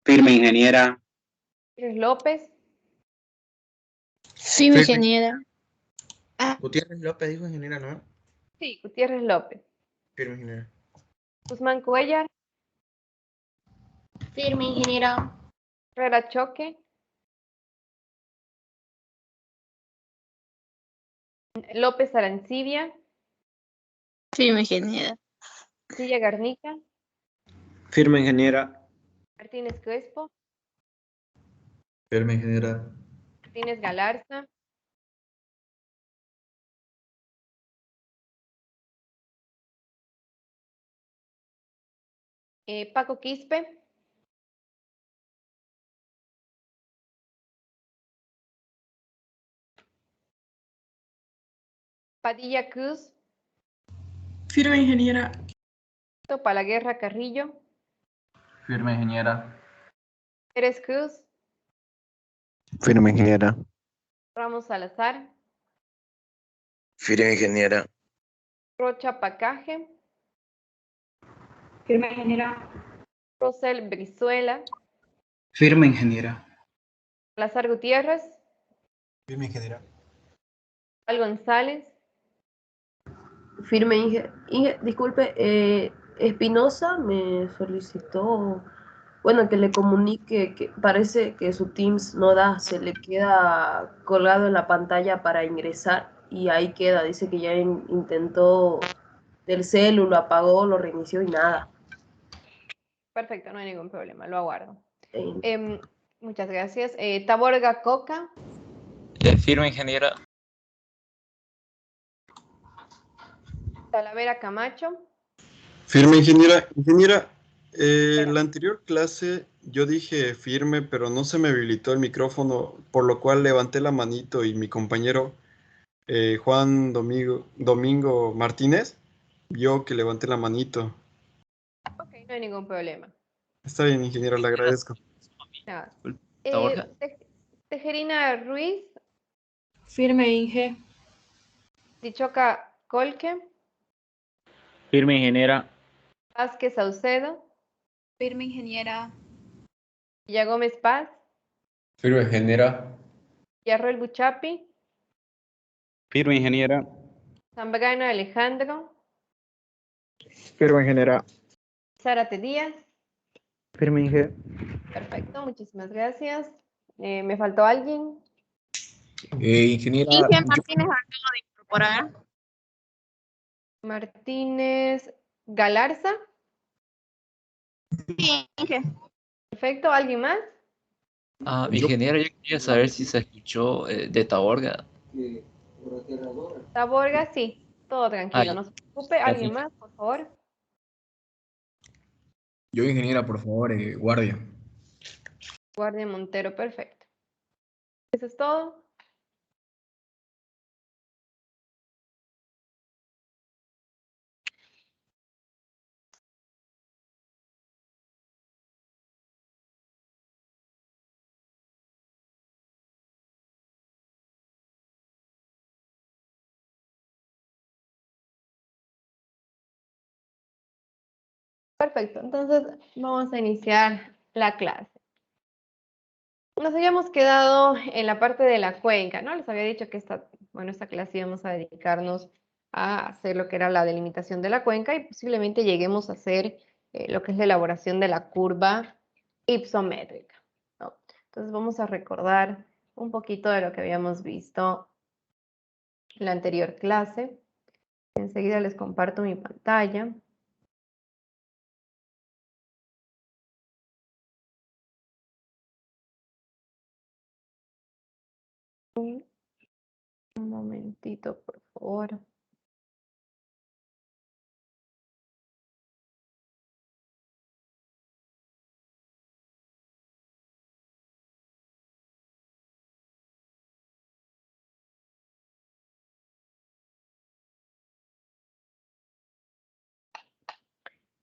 Firme, ingeniera. Gutiérrez López. Sí, mi ingeniera. Gutiérrez López dijo ingeniera, ¿no? Sí, Gutiérrez López. Firme, ingeniera. Guzmán Cuellar. Firme, ingeniera. Herrera Choque. López Arancibia. Firme, ingeniera. Silla Garnica. Firme, ingeniera. Martínez Crespo. Firme, ingeniera. Martínez Galarza. Paco Quispe. Padilla Cruz. Firme, ingeniera. Palaguerra Carrillo. Firme, ingeniera. Pérez Cruz. Firme, ingeniera. Ramos Salazar. Firme, ingeniera. Rocha Pacaje. Firme, ingeniera. Rosel Brizuela. Firme, ingeniera. Salazar Gutiérrez. Firme, ingeniera. Al González. Firme, disculpe, Espinosa me solicitó, bueno, que le comunique que parece que su Teams no da, se le queda colgado en la pantalla para ingresar y ahí queda, dice que ya intentó del celu, lo apagó, lo reinició y nada. Perfecto, no hay ningún problema, lo aguardo. Eh, Muchas gracias. Taborga Coca. Firme, ingeniera. Talavera Camacho. Firme, ingeniera. Ingeniera, la anterior clase yo dije firme, pero no se me habilitó el micrófono, por lo cual levanté la manito y mi compañero Juan Domingo Martínez vio que levanté la manito. Ok, no hay ningún problema. Está bien, ingeniera, le agradezco. Nada. Taborga. Tejerina Ruiz. Firme, Inge. Dichoca Colque. Firme, ingeniera. Vázquez Saucedo. Firme, ingeniera. Villa Gómez Paz. Firme, ingeniera. Villarroel Buchapi. Firme, ingeniera. Zambrano Alejandro. Firme, ingeniera. Zárate Díaz. Firme, Inge. Perfecto, muchísimas gracias. ¿Me faltó alguien? Ingeniera. Inge Martínez acaba de incorporar. Martínez Galarza. Sí, Inge. Perfecto, ¿alguien más? Ingeniera, yo quería saber si se escuchó de Taborga. Taborga, sí, todo tranquilo, ya. no se preocupe. ¿Alguien más, por favor? Yo, ingeniera, por favor, guardia. Guardia Montero, perfecto. ¿Eso es todo? Perfecto, entonces vamos a iniciar la clase. Nos habíamos quedado en la parte de la cuenca, ¿no? Les había dicho que esta clase íbamos a dedicarnos a hacer lo que era la delimitación de la cuenca y posiblemente lleguemos a hacer lo que es la elaboración de la curva ipsométrica, ¿no? Entonces vamos a recordar un poquito de lo que habíamos visto en la anterior clase. Enseguida les comparto mi pantalla. Un momentito, por favor.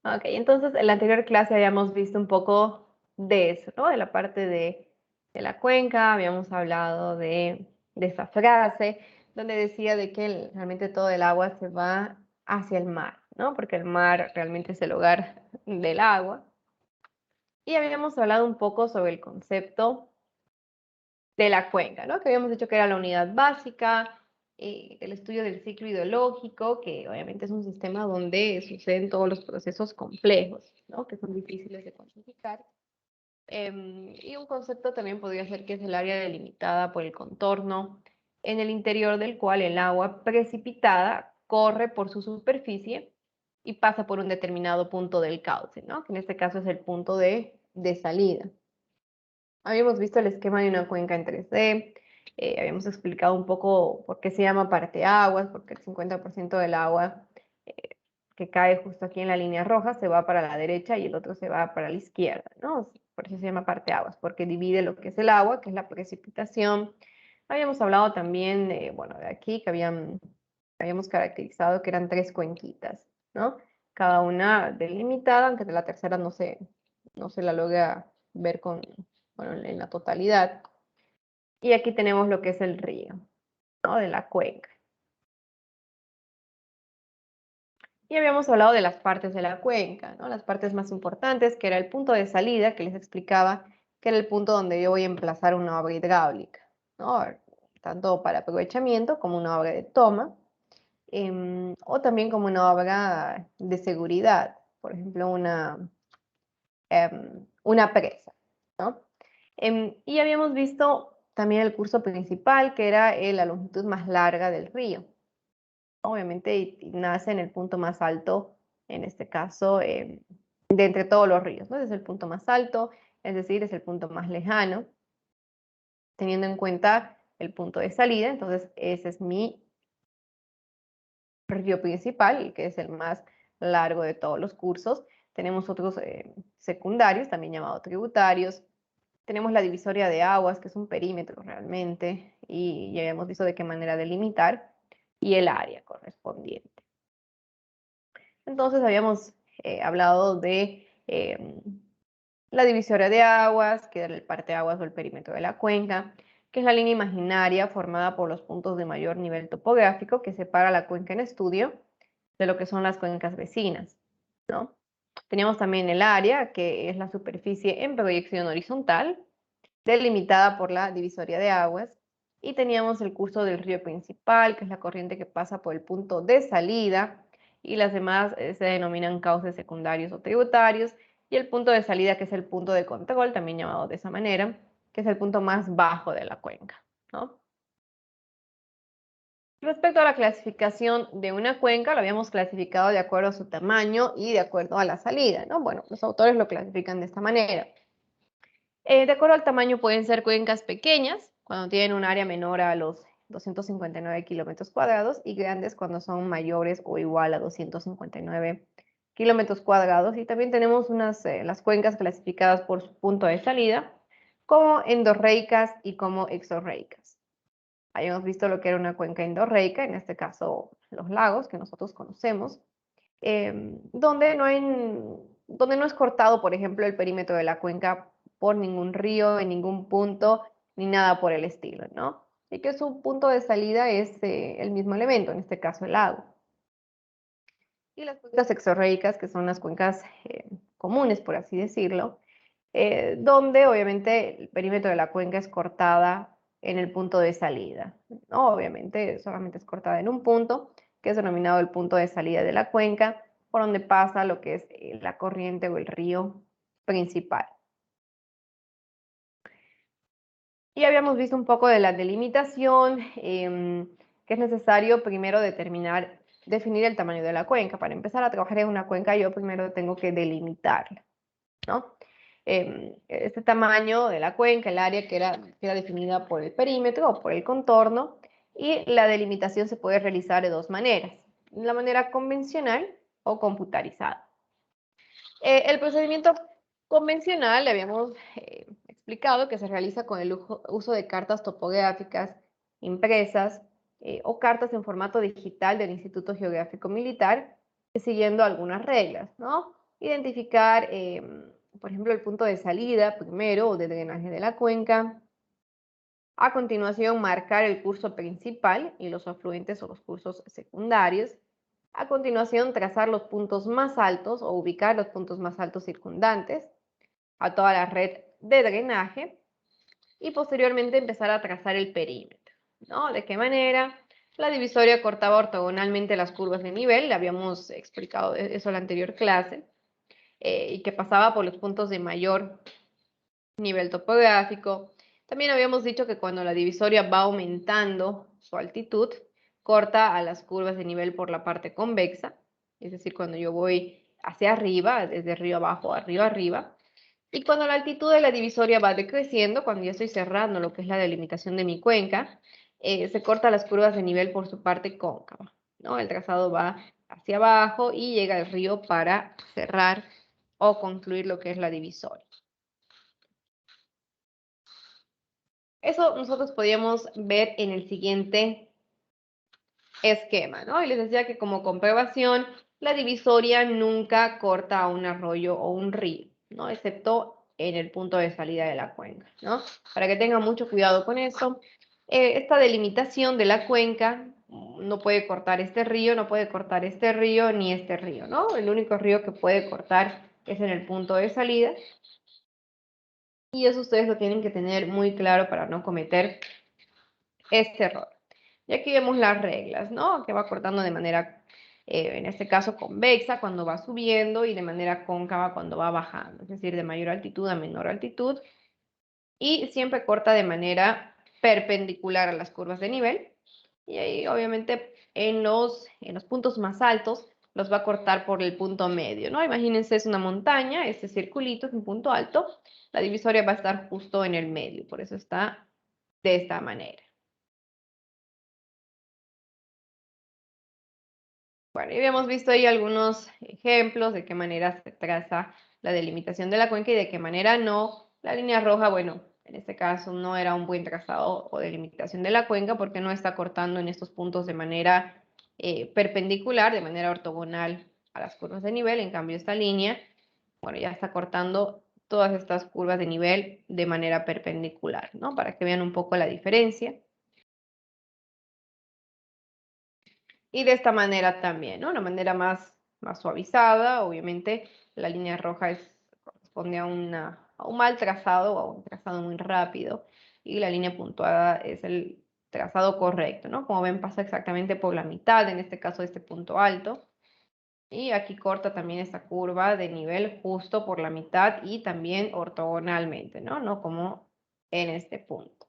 Ok, entonces en la anterior clase habíamos visto un poco de eso, ¿no? De la parte de la cuenca, habíamos hablado de esa frase donde decía de que realmente todo el agua se va hacia el mar, ¿no? Porque el mar realmente es el hogar del agua. Y habíamos hablado un poco sobre el concepto de la cuenca, ¿no? Que habíamos dicho que era la unidad básica, el estudio del ciclo hidrológico, que obviamente es un sistema donde suceden todos los procesos complejos, ¿no? Que son difíciles de cuantificar. Y un concepto también podría ser que es el área delimitada por el contorno, en el interior del cual el agua precipitada corre por su superficie y pasa por un determinado punto del cauce, ¿no? Que en este caso es el punto de salida. Habíamos visto el esquema de una cuenca en 3D, habíamos explicado un poco por qué se llama parteaguas, porque el 50% del agua que cae justo aquí en la línea roja se va para la derecha y el otro se va para la izquierda, ¿no? Por eso se llama parteaguas, porque divide lo que es el agua, que es la precipitación. Habíamos hablado también, bueno, de aquí que habíamos caracterizado que eran 3 cuenquitas, ¿no? Cada una delimitada, aunque de la tercera no se la logra ver bueno, en la totalidad. Y aquí tenemos lo que es el río, ¿no? De la cuenca. Y habíamos hablado de las partes de la cuenca, ¿no? Las partes más importantes, que era el punto de salida, que les explicaba que era el punto donde yo voy a emplazar una obra hidráulica, ¿no? Tanto para aprovechamiento como una obra de toma, o también como una obra de seguridad, por ejemplo, una presa, ¿no? Y habíamos visto también el curso principal, que era la longitud más larga del río. Obviamente y nace en el punto más alto, en este caso, de entre todos los ríos, ¿no? Es el punto más alto, es decir, es el punto más lejano, teniendo en cuenta el punto de salida. Entonces, ese es mi río principal, el que es el más largo de todos los cursos. Tenemos otros secundarios, también llamados tributarios. Tenemos la divisoria de aguas, que es un perímetro realmente, y ya habíamos visto de qué manera delimitar, y el área correspondiente. Entonces habíamos hablado de la divisoria de aguas, que era el parteaguas o el perímetro de la cuenca, que es la línea imaginaria formada por los puntos de mayor nivel topográfico que separa la cuenca en estudio de lo que son las cuencas vecinas, ¿no? Teníamos también el área, que es la superficie en proyección horizontal, delimitada por la divisoria de aguas, y teníamos el curso del río principal, que es la corriente que pasa por el punto de salida, y las demás se denominan cauces secundarios o tributarios, y el punto de salida, que es el punto de control, también llamado de esa manera, que es el punto más bajo de la cuenca, ¿no? Respecto a la clasificación de una cuenca, lo habíamos clasificado de acuerdo a su tamaño y de acuerdo a la salida, ¿no? Bueno, los autores lo clasifican de esta manera. De acuerdo al tamaño pueden ser cuencas pequeñas, cuando tienen un área menor a los 259 kilómetros cuadrados, y grandes cuando son mayores o igual a 259 kilómetros cuadrados. Y también tenemos las cuencas clasificadas por su punto de salida, como endorreicas y como exorreicas. Habíamos visto lo que era una cuenca endorreica, en este caso los lagos que nosotros conocemos, donde no es cortado, por ejemplo, el perímetro de la cuenca por ningún río, en ningún punto, ni nada por el estilo, ¿no? Y que su punto de salida es el mismo elemento, en este caso el lago. Y las cuencas exorreicas, que son las cuencas comunes, por así decirlo, donde obviamente el perímetro de la cuenca es cortada en el punto de salida, ¿no? Obviamente solamente es cortada en un punto, que es denominado el punto de salida de la cuenca, por donde pasa lo que es la corriente o el río principal. Y habíamos visto un poco de la delimitación, que es necesario primero definir el tamaño de la cuenca. Para empezar a trabajar en una cuenca, yo primero tengo que delimitarla, ¿no? Este tamaño de la cuenca, el área que era definida por el perímetro o por el contorno, y la delimitación se puede realizar de dos maneras, la manera convencional o computarizada. El procedimiento convencional, le habíamos explicado que se realiza con el uso de cartas topográficas impresas o cartas en formato digital del Instituto Geográfico Militar, siguiendo algunas reglas, ¿no? Identificar, por ejemplo, el punto de salida primero o de drenaje de la cuenca. A continuación, marcar el curso principal y los afluentes o los cursos secundarios. A continuación, trazar los puntos más altos o ubicar los puntos más altos circundantes. a toda la red de drenaje y posteriormente empezar a trazar el perímetro, ¿no? ¿De qué manera? La divisoria cortaba ortogonalmente las curvas de nivel, le habíamos explicado eso en la anterior clase, y que pasaba por los puntos de mayor nivel topográfico. También habíamos dicho que cuando la divisoria va aumentando su altitud, corta a las curvas de nivel por la parte convexa, es decir, cuando yo voy hacia arriba, desde arriba abajo, arriba arriba, y cuando la altitud de la divisoria va decreciendo, cuando ya estoy cerrando lo que es la delimitación de mi cuenca, se corta las curvas de nivel por su parte cóncava, ¿no? El trazado va hacia abajo y llega al río para cerrar o concluir lo que es la divisoria. Eso nosotros podíamos ver en el siguiente esquema, ¿no? Y les decía que como comprobación, la divisoria nunca corta a un arroyo o un río, ¿no? Excepto en el punto de salida de la cuenca, ¿no? Para que tengan mucho cuidado con eso. Esta delimitación de la cuenca no puede cortar este río, no puede cortar este río ni este río, ¿no? El único río que puede cortar es en el punto de salida. Y eso ustedes lo tienen que tener muy claro para no cometer este error. Y aquí vemos las reglas, ¿no? Que va cortando de manera, en este caso, convexa cuando va subiendo y de manera cóncava cuando va bajando, es decir, de mayor altitud a menor altitud. Y siempre corta de manera perpendicular a las curvas de nivel. Y ahí, obviamente, en los puntos más altos los va a cortar por el punto medio, ¿no? Imagínense, es una montaña, este circulito es un punto alto, la divisoria va a estar justo en el medio, por eso está de esta manera. Bueno, y habíamos visto ahí algunos ejemplos de qué manera se traza la delimitación de la cuenca y de qué manera no. La línea roja, bueno, en este caso no era un buen trazado o delimitación de la cuenca porque no está cortando en estos puntos de manera perpendicular, de manera ortogonal a las curvas de nivel. En cambio, esta línea, bueno, ya está cortando todas estas curvas de nivel de manera perpendicular, ¿no? Para que vean un poco la diferencia. Y de esta manera también, ¿no? Una manera más suavizada, obviamente la línea roja corresponde a un mal trazado o a un trazado muy rápido y la línea puntuada es el trazado correcto, ¿no? Como ven pasa exactamente por la mitad, en este caso este punto alto. Y aquí corta también esta curva de nivel justo por la mitad y también ortogonalmente, ¿no? No como en este punto.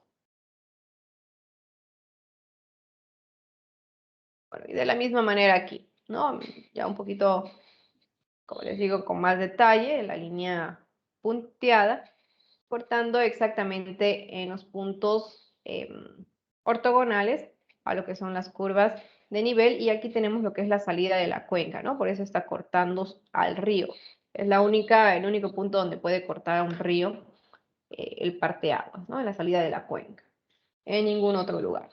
Bueno, y de la misma manera aquí, ¿no? Ya un poquito, como les digo, con más detalle, la línea punteada, cortando exactamente en los puntos ortogonales a lo que son las curvas de nivel, y aquí tenemos lo que es la salida de la cuenca, ¿no? Por eso está cortando al río. Es el único punto donde puede cortar a un río el parteaguas, ¿no? En la salida de la cuenca. En ningún otro lugar.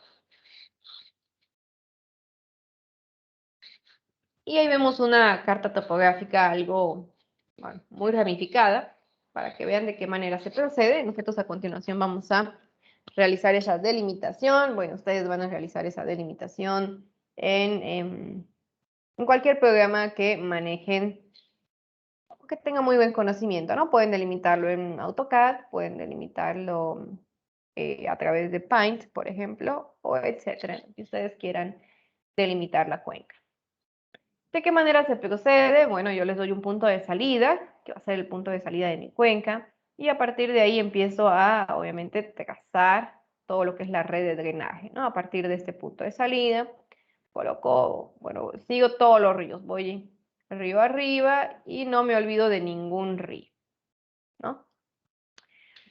Y ahí vemos una carta topográfica algo, bueno, muy ramificada, para que vean de qué manera se procede. Nosotros a continuación vamos a realizar esa delimitación. Bueno, ustedes van a realizar esa delimitación en cualquier programa que manejen, que tenga muy buen conocimiento, ¿no? Pueden delimitarlo en AutoCAD, pueden delimitarlo a través de Paint, por ejemplo, o etcétera, que ustedes quieran delimitar la cuenca. ¿De qué manera se procede? Bueno, yo les doy un punto de salida, que va a ser el punto de salida de mi cuenca, y a partir de ahí empiezo a, obviamente, trazar todo lo que es la red de drenaje, ¿no? A partir de este punto de salida, coloco, bueno, sigo todos los ríos, voy río arriba y no me olvido de ningún río, ¿no?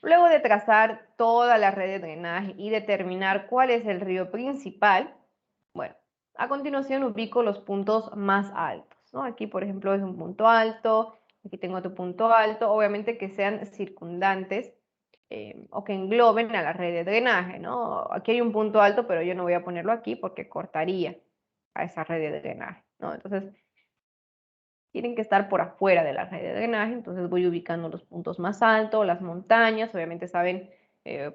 Luego de trazar toda la red de drenaje y determinar cuál es el río principal, bueno, a continuación ubico los puntos más altos, ¿no? Aquí, por ejemplo, es un punto alto, aquí tengo otro punto alto, obviamente que sean circundantes o que engloben a la red de drenaje, ¿no? Aquí hay un punto alto, pero yo no voy a ponerlo aquí porque cortaría a esa red de drenaje, ¿no? Entonces, tienen que estar por afuera de la red de drenaje, entonces voy ubicando los puntos más altos, las montañas, obviamente saben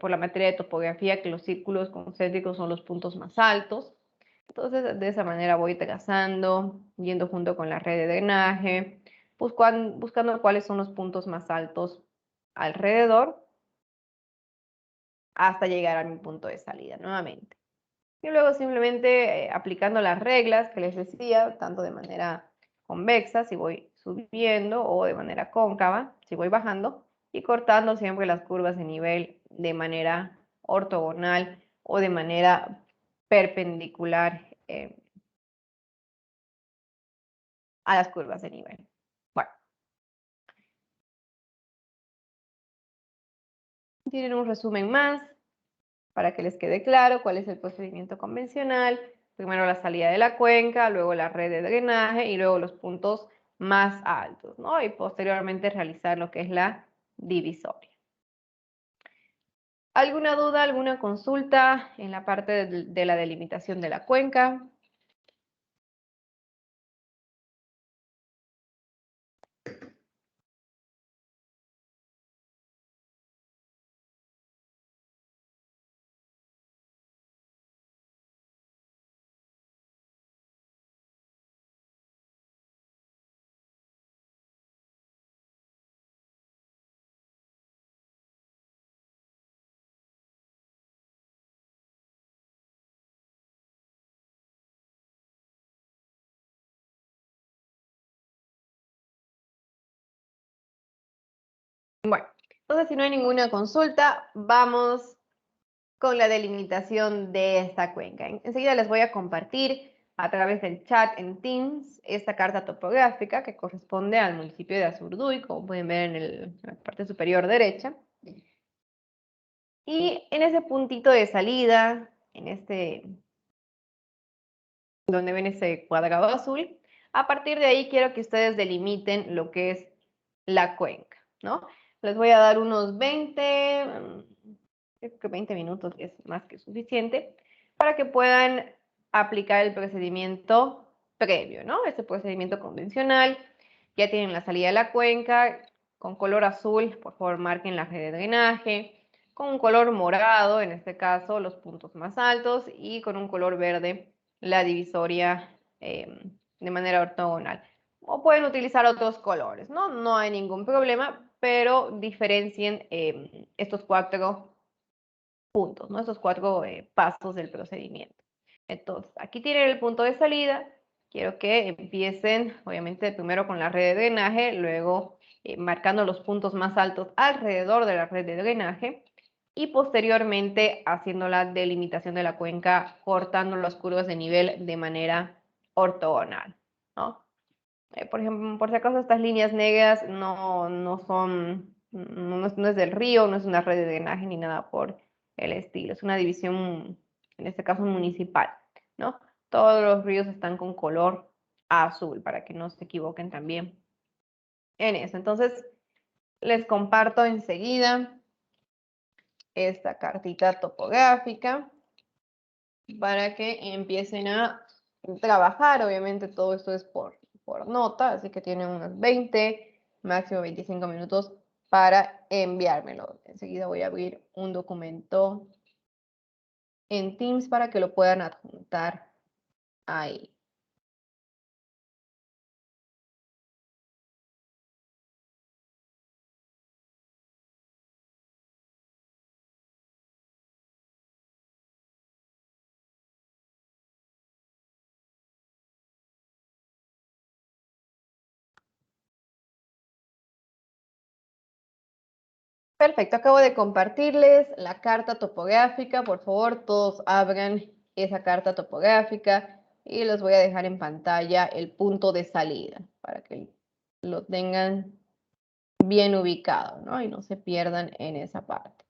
por la materia de topografía que los círculos concéntricos son los puntos más altos. Entonces, de esa manera voy trazando, yendo junto con la red de drenaje, buscando cuáles son los puntos más altos alrededor hasta llegar a mi punto de salida nuevamente. Y luego simplemente aplicando las reglas que les decía, tanto de manera convexa, si voy subiendo, o de manera cóncava, si voy bajando, y cortando siempre las curvas de nivel de manera ortogonal o de manera perpendicular a las curvas de nivel. Bueno. Tienen un resumen más para que les quede claro cuál es el procedimiento convencional. Primero la salida de la cuenca, luego la red de drenaje y luego los puntos más altos, ¿no? Y posteriormente realizar lo que es la divisoria. ¿Alguna duda, alguna consulta en la parte de la delimitación de la cuenca? Bueno, entonces si no hay ninguna consulta, vamos con la delimitación de esta cuenca. Enseguida les voy a compartir a través del chat en Teams esta carta topográfica que corresponde al municipio de Azurduy, como pueden ver en la parte superior derecha. Y en ese puntito de salida, donde ven ese cuadrado azul, a partir de ahí quiero que ustedes delimiten lo que es la cuenca, ¿no? Les voy a dar unos 20, creo que 20 minutos es más que suficiente, para que puedan aplicar el procedimiento previo, ¿no? Este procedimiento convencional. Ya tienen la salida de la cuenca, con color azul, por favor marquen la red de drenaje, con un color morado, en este caso los puntos más altos, y con un color verde la divisoria de manera ortogonal. O pueden utilizar otros colores, ¿no? No hay ningún problema, pero diferencien estos 4 puntos, ¿no? Estos 4 pasos del procedimiento. Entonces, aquí tienen el punto de salida. Quiero que empiecen, obviamente, primero con la red de drenaje, luego marcando los puntos más altos alrededor de la red de drenaje y posteriormente haciendo la delimitación de la cuenca, cortando las curvas de nivel de manera ortogonal, ¿no? Por ejemplo, por si acaso estas líneas negras no es del río, no es una red de drenaje ni nada por el estilo. Es una división, en este caso municipal, ¿no? Todos los ríos están con color azul para que no se equivoquen también en eso. Entonces, les comparto enseguida esta cartita topográfica para que empiecen a trabajar. Obviamente todo esto es por nota, así que tienen unos 20, máximo 25 minutos para enviármelo. Enseguida voy a abrir un documento en Teams para que lo puedan adjuntar ahí. Perfecto, acabo de compartirles la carta topográfica. Por favor, todos abran esa carta topográfica y les voy a dejar en pantalla el punto de salida para que lo tengan bien ubicado, ¿no? Y no se pierdan en esa parte.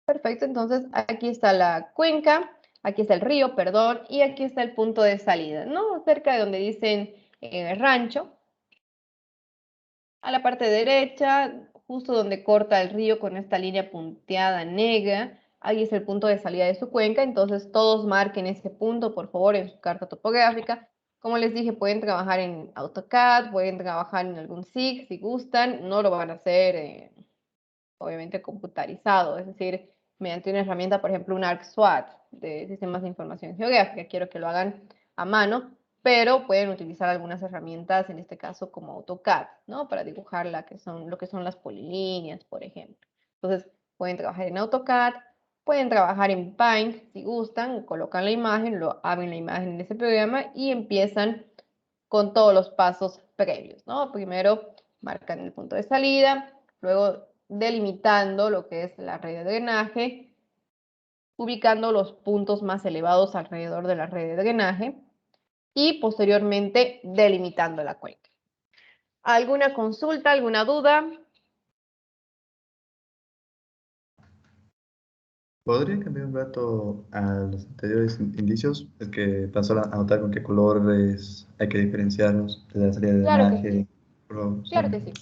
Perfecto, entonces aquí está la cuenca, aquí está el río, perdón, y aquí está el punto de salida, ¿no? Cerca de donde dicen rancho. A la parte derecha, justo donde corta el río con esta línea punteada negra, ahí es el punto de salida de su cuenca, entonces todos marquen ese punto, por favor, en su carta topográfica, Como les dije, pueden trabajar en AutoCAD, pueden trabajar en algún SIG si gustan, no lo van a hacer obviamente computarizado, es decir, mediante una herramienta, por ejemplo, un ArcSWAT de sistemas de información geográfica, quiero que lo hagan a mano, pero pueden utilizar algunas herramientas, en este caso como AutoCAD, ¿no? Para dibujar lo que son las polilíneas, por ejemplo. Entonces, pueden trabajar en AutoCAD, pueden trabajar en Paint si gustan, colocan la imagen, abren la imagen en ese programa y empiezan con todos los pasos previos, ¿no? Primero marcan el punto de salida, luego delimitando lo que es la red de drenaje, ubicando los puntos más elevados alrededor de la red de drenaje y posteriormente delimitando la cuenca. ¿Alguna consulta, alguna duda? ¿Podría cambiar un rato a los anteriores indicios? Es que pasó a anotar con qué colores hay que diferenciarlos de la salida de Claro que drenaje. sí, claro que sí.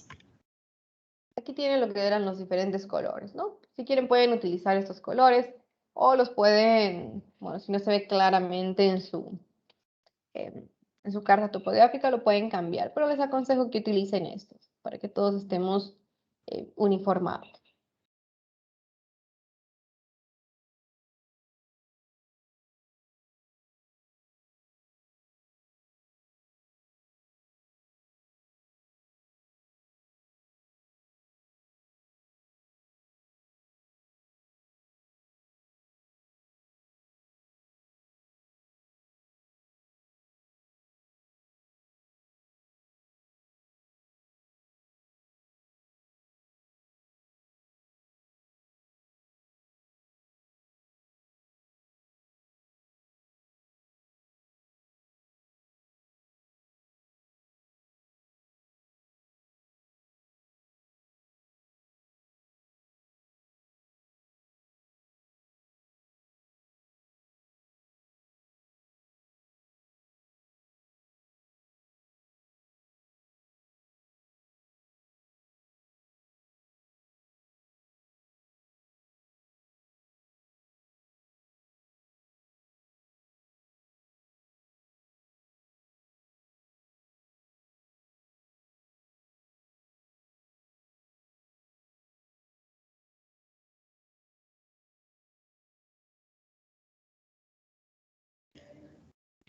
Aquí tienen lo que eran los diferentes colores, ¿no? Si quieren pueden utilizar estos colores o los pueden, bueno, si no se ve claramente en su carta topográfica, lo pueden cambiar, pero les aconsejo que utilicen estos para que todos estemos uniformados.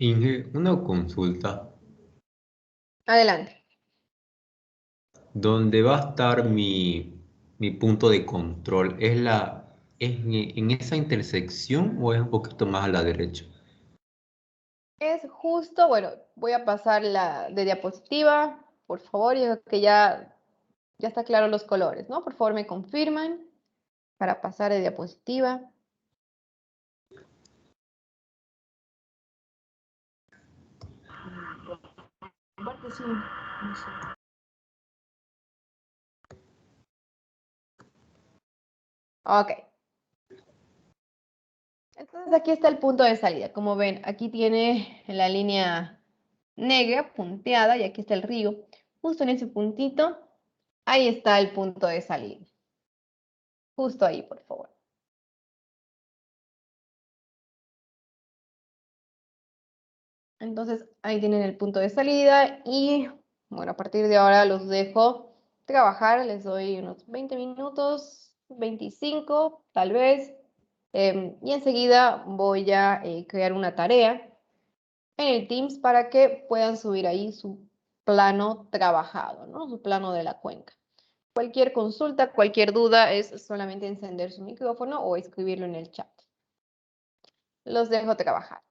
Inge, una consulta. Adelante. ¿Dónde va a estar mi punto de control? ¿Es en esa intersección o es un poquito más a la derecha? Es justo, bueno, voy a pasar de diapositiva, por favor, y creo que ya está claro los colores, ¿no? Por favor, me confirman para pasar de diapositiva. Aparte sí, no sé. Ok. Entonces aquí está el punto de salida. Como ven, aquí tiene la línea negra punteada y aquí está el río. Justo en ese puntito, ahí está el punto de salida. Justo ahí, por favor. Entonces ahí tienen el punto de salida y bueno, a partir de ahora los dejo trabajar. Les doy unos 20 minutos, 25 tal vez. Y enseguida voy a crear una tarea en el Teams para que puedan subir ahí su plano trabajado, ¿no? Su plano de la cuenca. Cualquier consulta, cualquier duda es solamente encender su micrófono o escribirlo en el chat. Los dejo trabajar.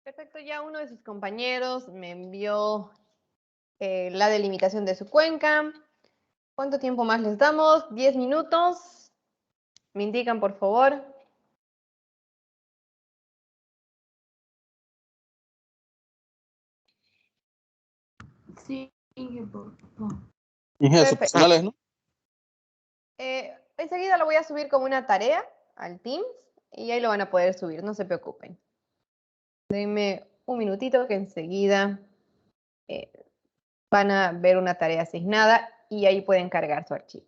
Perfecto, ya uno de sus compañeros me envió la delimitación de su cuenca. ¿Cuánto tiempo más les damos? 10 minutos. Me indican, por favor. Sí, Inge, por favor. Inge, Perfecto. personales, ¿no? Enseguida lo voy a subir como una tarea al Teams y ahí lo van a poder subir, no se preocupen. Denme un minutito que enseguida van a ver una tarea asignada y ahí pueden cargar su archivo.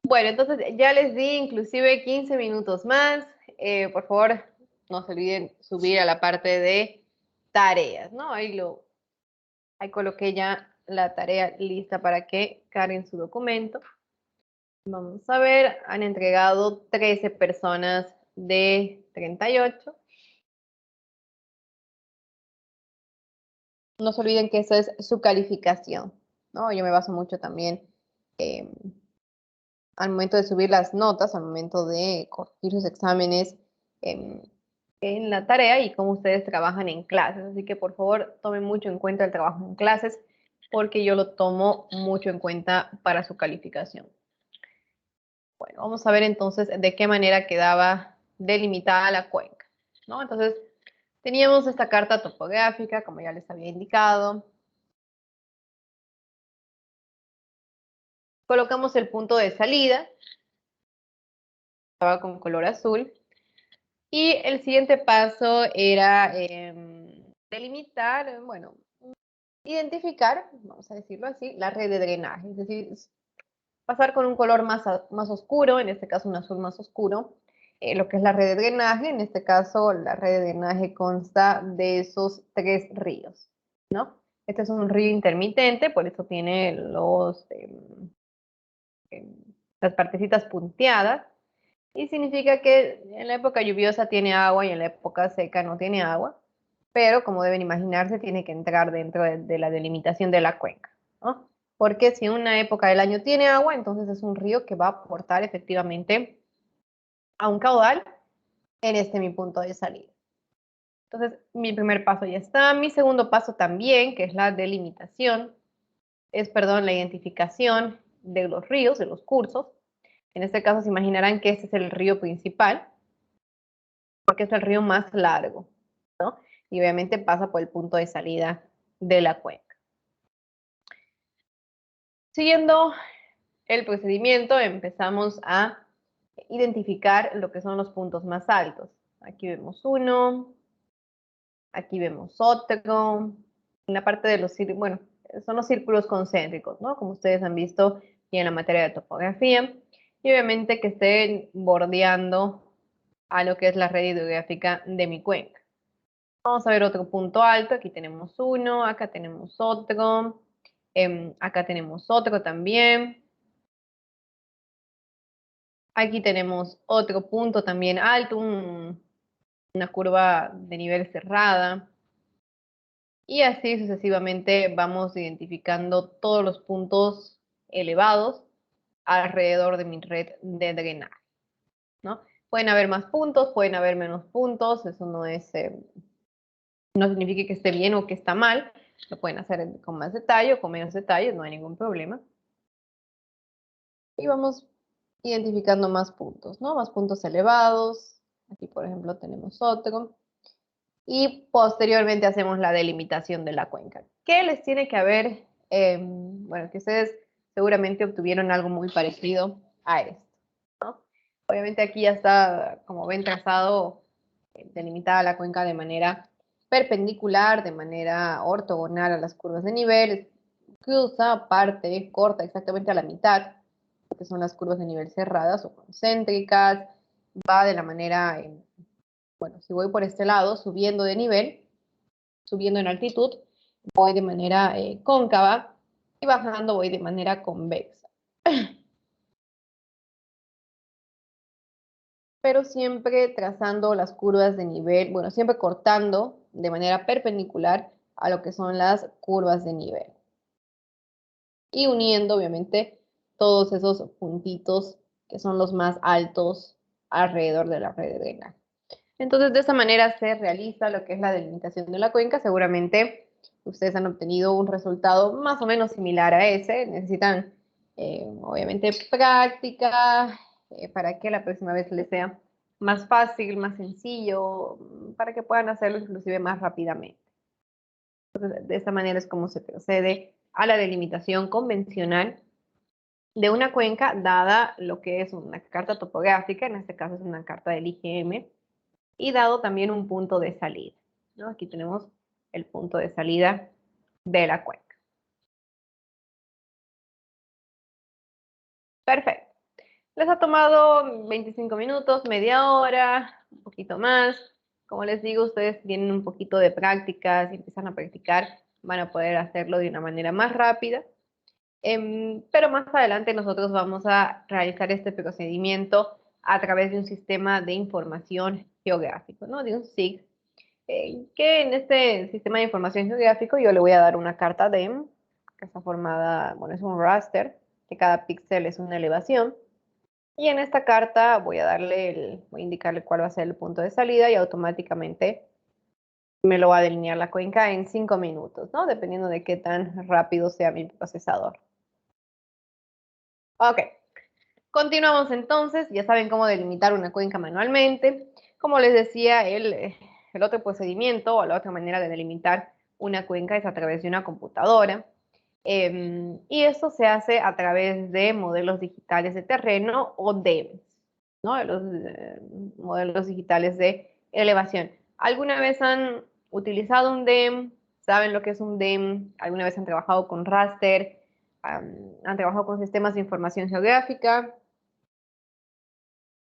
Bueno, entonces ya les di inclusive 15 minutos más. Por favor, no se olviden subir a la parte de tareas, ¿no? Ahí coloqué ya la tarea lista para que carguen su documento. Vamos a ver, han entregado 13 personas de 38. No se olviden que esa es su calificación, ¿no? Yo me baso mucho también al momento de subir las notas, al momento de corregir sus exámenes en la tarea y cómo ustedes trabajan en clases. Así que por favor tomen mucho en cuenta el trabajo en clases porque yo lo tomo mucho en cuenta para su calificación. Bueno, vamos a ver entonces de qué manera quedaba delimitada la cuenca, ¿no? Entonces, teníamos esta carta topográfica, como ya les había indicado. Colocamos el punto de salida, estaba con color azul. Y el siguiente paso era delimitar, bueno, identificar, vamos a decirlo así, la red de drenaje. Es decir, pasar con un color más oscuro, en este caso un azul más oscuro, lo que es la red de drenaje. En este caso, la red de drenaje consta de esos 3 ríos, ¿no? Este es un río intermitente, por eso tiene las partecitas punteadas. Y significa que en la época lluviosa tiene agua y en la época seca no tiene agua, pero como deben imaginarse, tiene que entrar dentro de la delimitación de la cuenca, ¿no? Porque si en una época del año tiene agua, entonces es un río que va a aportar efectivamente a un caudal en mi punto de salida. Entonces, mi primer paso ya está. Mi segundo paso también, que es la delimitación, la identificación de los ríos, de los cursos. En este caso se imaginarán que este es el río principal, porque es el río más largo, ¿no? Y obviamente pasa por el punto de salida de la cuenca. Siguiendo el procedimiento, empezamos a identificar lo que son los puntos más altos. Aquí vemos uno, aquí vemos otro. En la parte de los círculos, bueno, son los círculos concéntricos, ¿no? Como ustedes han visto y en la materia de topografía. Y obviamente que estén bordeando a lo que es la red hidrográfica de mi cuenca. Vamos a ver otro punto alto. Aquí tenemos uno, acá tenemos otro, acá tenemos otro también. Aquí tenemos otro punto también alto, una curva de nivel cerrada. Y así sucesivamente vamos identificando todos los puntos elevados alrededor de mi red de drenaje, ¿no? Pueden haber más puntos, pueden haber menos puntos, eso no significa que esté bien o que está mal, lo pueden hacer con más detalle o con menos detalle, no hay ningún problema. Y vamos identificando más puntos, ¿no? Más puntos elevados. Aquí, por ejemplo, tenemos otro. Y posteriormente hacemos la delimitación de la cuenca. ¿Qué les tiene que haber? Bueno, que ustedes seguramente obtuvieron algo muy parecido a esto, ¿no? Obviamente aquí ya está, como ven, trazado, delimitada la cuenca de manera perpendicular, de manera ortogonal a las curvas de nivel, cruza, parte, corta exactamente a la mitad, que son las curvas de nivel cerradas o concéntricas, va de la manera, bueno, si voy por este lado, subiendo de nivel, subiendo en altitud, voy de manera cóncava y bajando voy de manera convexa. Pero siempre trazando las curvas de nivel, bueno, siempre cortando de manera perpendicular a lo que son las curvas de nivel. Y uniendo, obviamente, todos esos puntitos que son los más altos alrededor de la red de drenaje. Entonces, de esta manera se realiza lo que es la delimitación de la cuenca. Seguramente ustedes han obtenido un resultado más o menos similar a ese. Necesitan, obviamente, práctica para que la próxima vez les sea más fácil, más sencillo, para que puedan hacerlo inclusive más rápidamente. Entonces, de esta manera es como se procede a la delimitación convencional de una cuenca, dada lo que es una carta topográfica, en este caso es una carta del IGM, y dado también un punto de salida, ¿no? Aquí tenemos el punto de salida de la cuenca. Perfecto. Les ha tomado 25 minutos, media hora, un poquito más. Como les digo, ustedes tienen un poquito de práctica, si empiezan a practicar, van a poder hacerlo de una manera más rápida. Pero más adelante nosotros vamos a realizar este procedimiento a través de un sistema de información geográfico, ¿no? De un SIG, que en este sistema de información geográfico yo le voy a dar una carta DEM, que está formada, bueno, es un raster, que cada píxel es una elevación. Y en esta carta voy a indicarle cuál va a ser el punto de salida y automáticamente me lo va a delinear la cuenca en 5 minutos, ¿no? Dependiendo de qué tan rápido sea mi procesador. Ok, continuamos entonces. Ya saben cómo delimitar una cuenca manualmente. Como les decía, el otro procedimiento o la otra manera de delimitar una cuenca es a través de una computadora. Y esto se hace a través de modelos digitales de terreno o DEMs, ¿no? Los modelos digitales de elevación. ¿Alguna vez han utilizado un DEM? ¿Saben lo que es un DEM? ¿Alguna vez han trabajado con raster? ¿Han trabajado con sistemas de información geográfica?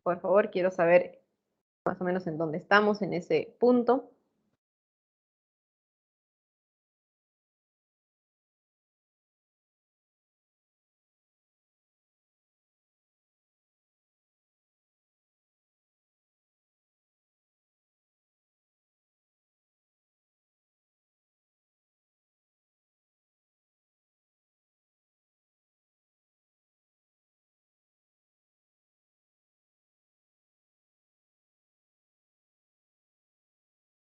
Por favor, quiero saber más o menos en dónde estamos en ese punto.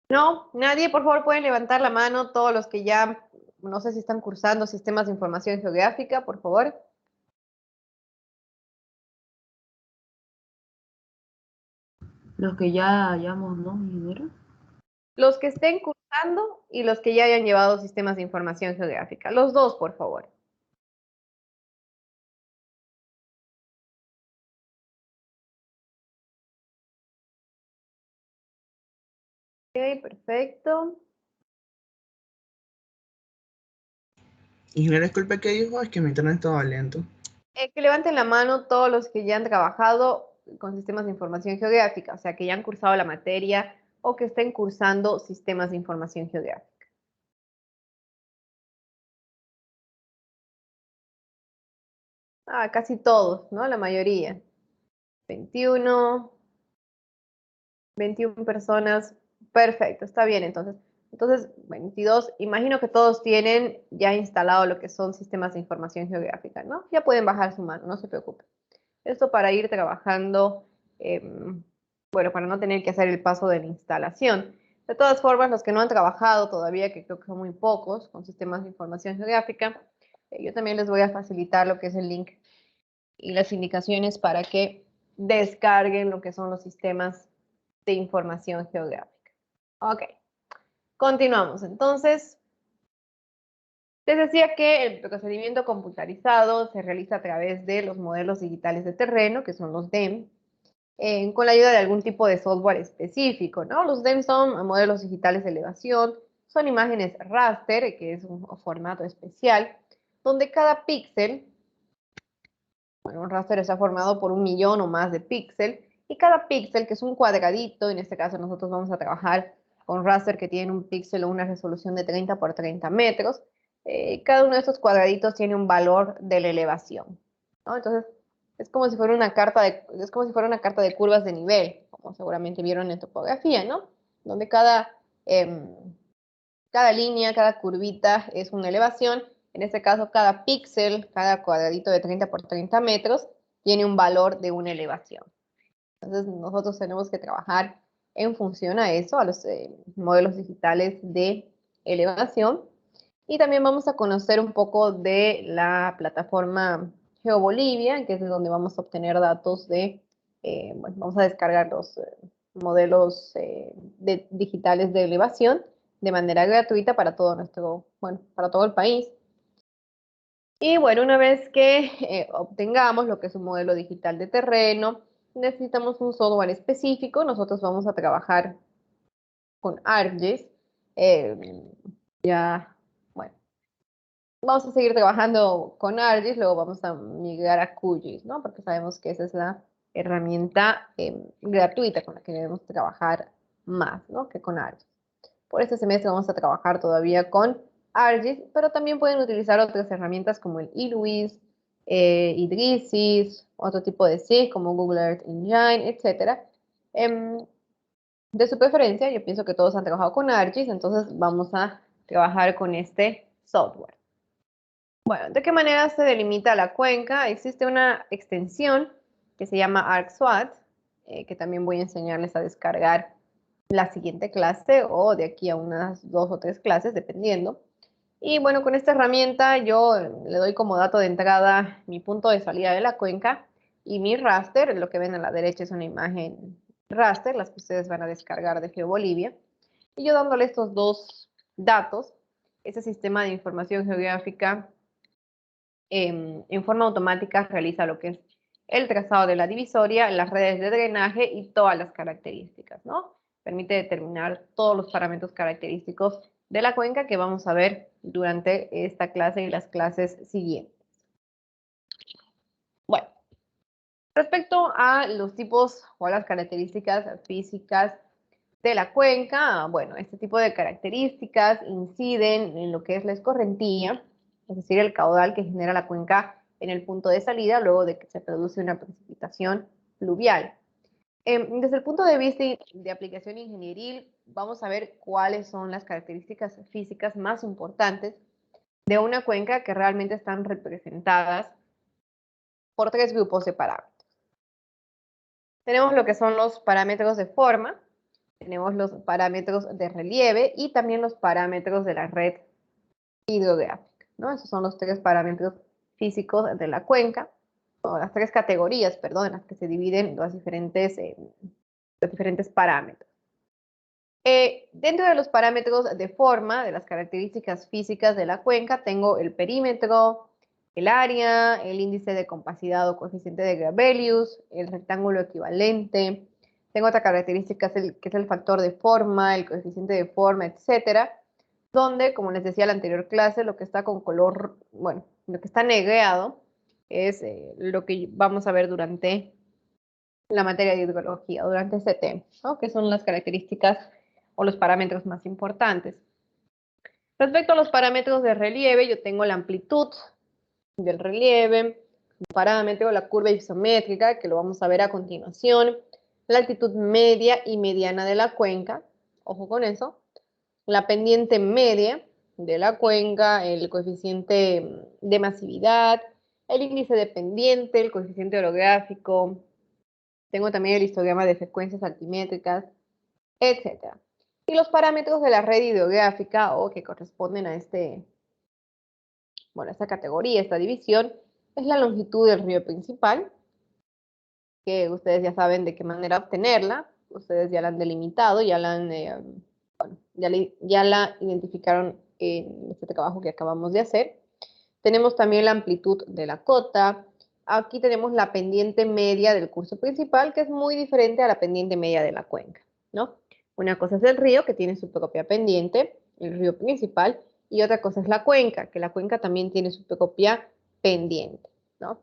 No, nadie, por favor, pueden levantar la mano, todos los que ya, no sé si están cursando sistemas de información geográfica, por favor. Los que ya hayamos, ¿no, ingeniero? Los que estén cursando y los que ya hayan llevado sistemas de información geográfica. Los dos, por favor. Ok, perfecto. Ingeniero, disculpe, ¿qué dijo? Es que mi internet estaba lento. Que levanten la mano todos los que ya han trabajado con sistemas de información geográfica, o sea, que ya han cursado la materia o que estén cursando sistemas de información geográfica. Casi todos, ¿no? La mayoría. 21 personas. Perfecto, está bien entonces. Entonces, 22, imagino que todos tienen ya instalado lo que son sistemas de información geográfica, ¿no? Ya pueden bajar su mano, no se preocupen. Esto para ir trabajando, bueno, para no tener que hacer el paso de la instalación. De todas formas, los que no han trabajado todavía, que creo que son muy pocos, con sistemas de información geográfica, yo también les voy a facilitar lo que es el link y las indicaciones para que descarguen lo que son los sistemas de información geográfica. Ok, continuamos. Entonces, les decía que el procedimiento computarizado se realiza a través de los modelos digitales de terreno, que son los DEM, con la ayuda de algún tipo de software específico, ¿no? Los DEM son modelos digitales de elevación, son imágenes raster, que es un formato especial, donde cada píxel, bueno, un raster está formado por 1 millón o más de píxeles, y cada píxel, que es un cuadradito, en este caso nosotros vamos a trabajar con raster que tiene un píxel o una resolución de 30 por 30 metros, cada uno de estos cuadraditos tiene un valor de la elevación, ¿no? Entonces, es como si fuera una carta de curvas de nivel, como seguramente vieron en topografía, ¿no? Donde cada línea, cada curvita es una elevación. En este caso, cada píxel, cada cuadradito de 30 por 30 metros, tiene un valor de una elevación. Entonces, nosotros tenemos que trabajar en función a eso, a los modelos digitales de elevación. Y también vamos a conocer un poco de la plataforma GeoBolivia, que es de donde vamos a obtener datos de, bueno, vamos a descargar los modelos digitales de elevación de manera gratuita para todo para todo el país. Y bueno, una vez que obtengamos lo que es un modelo digital de terreno, necesitamos un software específico. Nosotros vamos a trabajar con ArcGIS. Bueno, vamos a seguir trabajando con ArcGIS, luego vamos a migrar a QGIS, ¿no? Porque sabemos que esa es la herramienta gratuita con la que debemos trabajar más, ¿no? Que con ArcGIS. Por este semestre vamos a trabajar todavía con ArcGIS, pero también pueden utilizar otras herramientas como el eLuis, Idrisis, otro tipo de SIG como Google Earth Engine, etc. De su preferencia, yo pienso que todos han trabajado con ArcGIS, entonces vamos a trabajar con este software. Bueno, ¿de qué manera se delimita la cuenca? Existe una extensión que se llama ArcSWAT, que también voy a enseñarles a descargar la siguiente clase o de aquí a unas 2 o 3 clases, dependiendo. Y bueno, con esta herramienta yo le doy como dato de entrada mi punto de salida de la cuenca y mi raster. Lo que ven a la derecha es una imagen raster, las que ustedes van a descargar de GeoBolivia. Y yo dándole estos dos datos, ese sistema de información geográfica en forma automática realiza lo que es el trazado de la divisoria, las redes de drenaje y todas las características, ¿no? Permite determinar todos los parámetros característicos de la cuenca que vamos a ver durante esta clase y las clases siguientes. Bueno, respecto a los tipos o a las características físicas de la cuenca, bueno, este tipo de características inciden en lo que es la escorrentía, es decir, el caudal que genera la cuenca en el punto de salida luego de que se produce una precipitación fluvial. Desde el punto de vista de aplicación ingenieril, vamos a ver cuáles son las características físicas más importantes de una cuenca que realmente están representadas por 3 grupos de parámetros. Tenemos lo que son los parámetros de forma, tenemos los parámetros de relieve y también los parámetros de la red hidrográfica, ¿no? Esos son los 3 parámetros físicos de la cuenca, o las 3 categorías, perdón, en las que se dividen los diferentes parámetros. Dentro de los parámetros de forma, de las características físicas de la cuenca, tengo el perímetro, el área, el índice de compacidad o coeficiente de Gravelius, el rectángulo equivalente. Tengo otra característica que es el factor de forma, el coeficiente de forma, etcétera, donde, como les decía en la anterior clase, lo que está con color, bueno, lo que está negreado es lo que vamos a ver durante la materia de hidrología, durante este tema, ¿no? Que son las características o los parámetros más importantes. Respecto a los parámetros de relieve, yo tengo la amplitud del relieve, un parámetro, la curva isométrica, que lo vamos a ver a continuación, la altitud media y mediana de la cuenca, ojo con eso, la pendiente media de la cuenca, el coeficiente de masividad, el índice de pendiente, el coeficiente orográfico, tengo también el histograma de frecuencias altimétricas, etc. Y los parámetros de la red hidrográfica o que corresponden a esta categoría, esta división, es la longitud del río principal, que ustedes ya saben de qué manera obtenerla, ustedes ya la han delimitado, ya la identificaron en este trabajo que acabamos de hacer. Tenemos también la amplitud de la cota. Aquí tenemos la pendiente media del curso principal, que es muy diferente a la pendiente media de la cuenca, ¿no? Una cosa es el río, que tiene su propia pendiente, el río principal, y otra cosa es la cuenca, que la cuenca también tiene su propia pendiente, ¿no?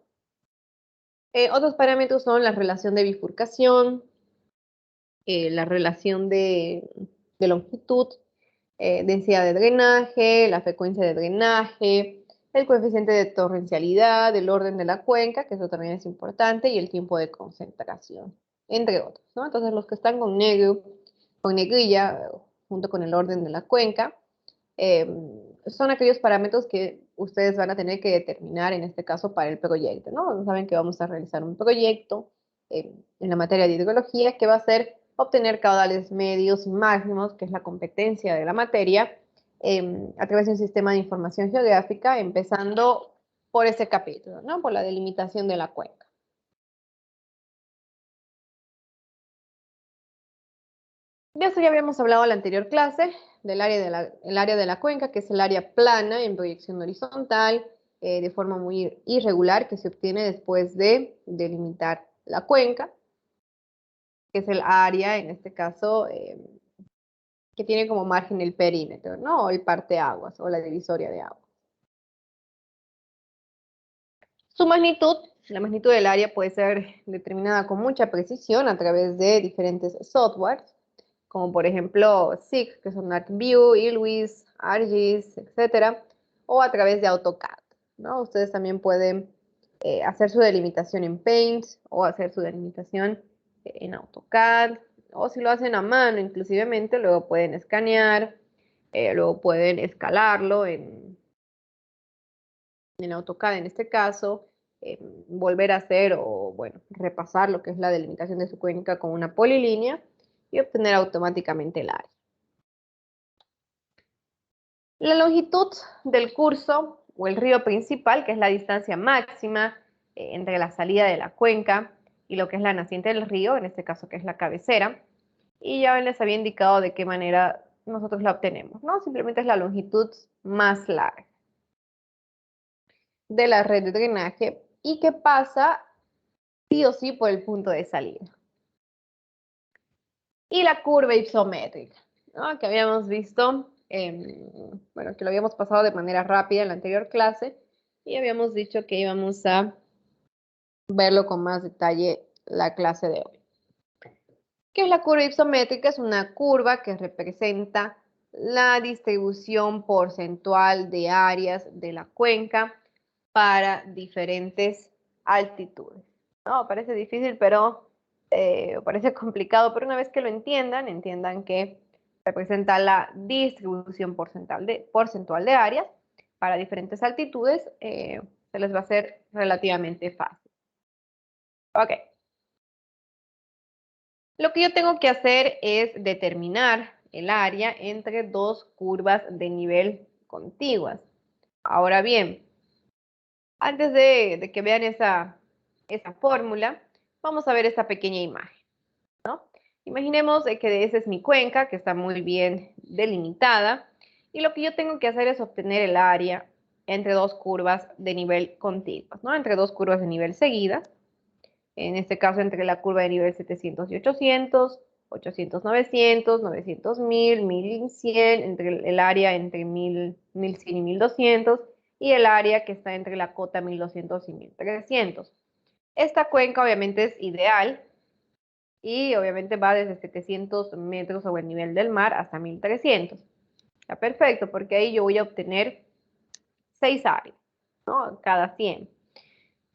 Otros parámetros son la relación de bifurcación, la relación de longitud, densidad de drenaje, la frecuencia de drenaje, el coeficiente de torrencialidad, el orden de la cuenca, que eso también es importante, y el tiempo de concentración, entre otros, ¿no? Entonces, los que están con negrilla, junto con el orden de la cuenca, son aquellos parámetros que ustedes van a tener que determinar, en este caso, para el proyecto, ¿no? Saben que vamos a realizar un proyecto en la materia de hidrología que va a ser obtener caudales medios y máximos, que es la competencia de la materia, a través de un sistema de información geográfica, empezando por ese capítulo, ¿no? Por la delimitación de la cuenca. De esto ya habíamos hablado en la anterior clase, del área de la cuenca, que es el área plana en proyección horizontal, de forma muy irregular, que se obtiene después de delimitar la cuenca, que es el área, en este caso, que tiene como margen el perímetro, ¿no? O el parteaguas, o la divisoria de aguas. Su magnitud, la magnitud del área puede ser determinada con mucha precisión a través de diferentes softwares, como por ejemplo SIG, que son ArcView, ILWIS, ArcGIS, etcétera, o a través de AutoCAD, ¿no? Ustedes también pueden hacer su delimitación en Paint o hacer su delimitación en AutoCAD, o si lo hacen a mano, inclusivemente, luego pueden escanear, luego pueden escalarlo en AutoCAD en este caso, volver a hacer o, bueno, repasar lo que es la delimitación de su cuenca con una polilínea y obtener automáticamente el área. La longitud del curso o el río principal, que es la distancia máxima entre la salida de la cuenca y lo que es la naciente del río, en este caso que es la cabecera, y ya les había indicado de qué manera nosotros la obtenemos, ¿no? Simplemente es la longitud más larga de la red de drenaje y que pasa sí o sí por el punto de salida. Y la curva isométrica, ¿no? Que habíamos visto, bueno, que lo habíamos pasado de manera rápida en la anterior clase y habíamos dicho que íbamos a verlo con más detalle la clase de hoy. ¿Qué es la curva isométrica? Es una curva que representa la distribución porcentual de áreas de la cuenca para diferentes altitudes. No, parece difícil, pero parece complicado, pero una vez que lo entiendan que representa la distribución porcentual de áreas para diferentes altitudes, se les va a hacer relativamente fácil. Ok. Lo que yo tengo que hacer es determinar el área entre dos curvas de nivel contiguas. Ahora bien, antes de que vean esa fórmula, vamos a ver esta pequeña imagen, ¿no? Imaginemos que esa es mi cuenca, que está muy bien delimitada, y lo que yo tengo que hacer es obtener el área entre dos curvas de nivel contiguas, ¿no? Entre dos curvas de nivel seguidas. En este caso, entre la curva de nivel 700 y 800, 800, 900, 900, 1000, 1100, entre el área entre 1000, 1100 y 1200, y el área que está entre la cota 1200 y 1300. Esta cuenca obviamente es ideal y obviamente va desde 700 metros sobre el nivel del mar hasta 1300. Está perfecto, porque ahí yo voy a obtener 6 áreas, ¿no? Cada 100.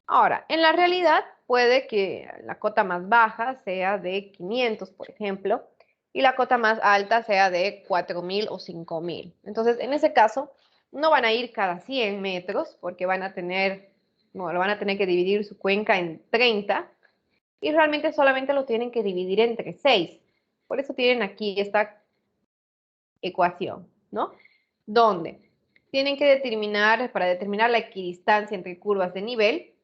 Ahora, en la realidad puede que la cota más baja sea de 500, por ejemplo, y la cota más alta sea de 4000 o 5000. Entonces, en ese caso, no van a ir cada 100 metros porque van a tener que dividir su cuenca en 30 y realmente solamente lo tienen que dividir entre 6. Por eso tienen aquí esta ecuación, ¿no? Donde tienen que determinar, para determinar la equidistancia entre curvas de nivel,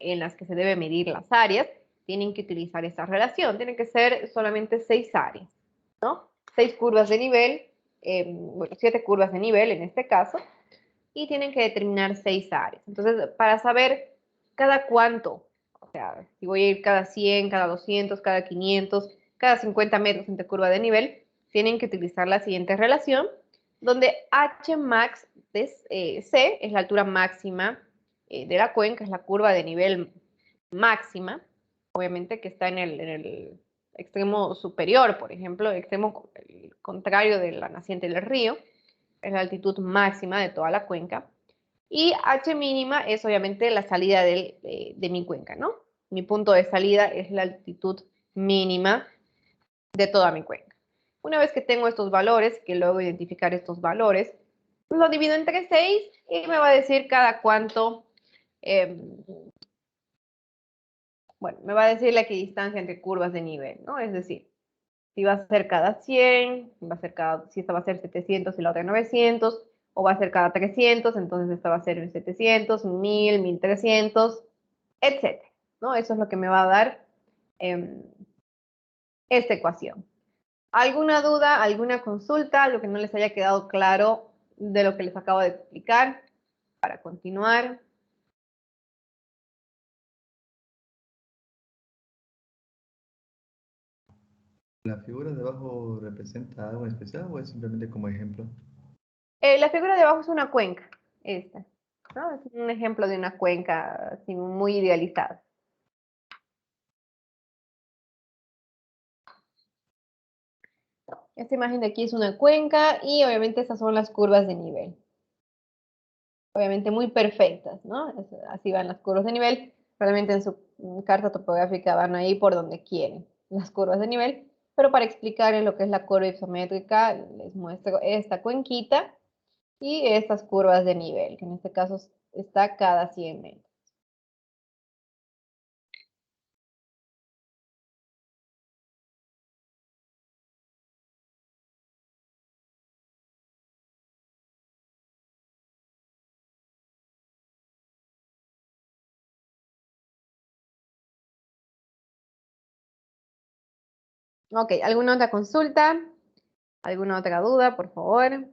en las que se debe medir las áreas, tienen que utilizar esta relación. Tienen que ser solamente 6 áreas, ¿no? 6 curvas de nivel, bueno, 7 curvas de nivel en este caso, y tienen que determinar 6 áreas. Entonces, para saber cada cuánto, o sea, si voy a ir cada 100, cada 200, cada 500, cada 50 metros entre curva de nivel, tienen que utilizar la siguiente relación, donde H max de C es la altura máxima de la cuenca, es la curva de nivel máxima, obviamente que está en el extremo superior, por ejemplo, el extremo contrario de la naciente del río, es la altitud máxima de toda la cuenca, y H mínima es obviamente la salida de mi cuenca, ¿no? Mi punto de salida es la altitud mínima de toda mi cuenca. Una vez que tengo estos valores, que luego identificar estos valores, lo divido entre 6 y me va a decir cada cuánto, bueno, me va a decir la equidistancia entre curvas de nivel, ¿no? Es decir, si va a ser cada 100, si esta va a ser 700 y la otra 900, o va a ser cada 300, entonces esta va a ser 700, 1000, 1300, etc. ¿no? Eso es lo que me va a dar esta ecuación. ¿Alguna duda, alguna consulta, algo que no les haya quedado claro de lo que les acabo de explicar para continuar? ¿La figura de abajo representa algo especial o es simplemente como ejemplo? La figura de abajo es una cuenca, esta. ¿no? Es un ejemplo de una cuenca así muy idealizada. Esta imagen de aquí es una cuenca y obviamente estas son las curvas de nivel. Obviamente muy perfectas, ¿no? Así van las curvas de nivel. Realmente en su carta topográfica van ahí por donde quieren las curvas de nivel. Pero para explicarles lo que es la curva isométrica, les muestro esta cuenquita y estas curvas de nivel, que en este caso está cada 100 metros. Ok, ¿alguna otra consulta? ¿Alguna otra duda, por favor?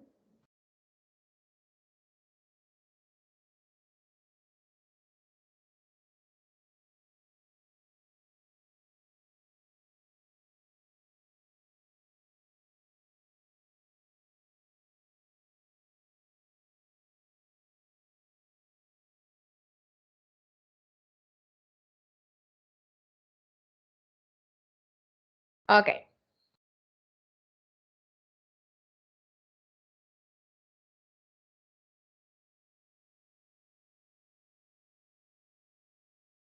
Ok.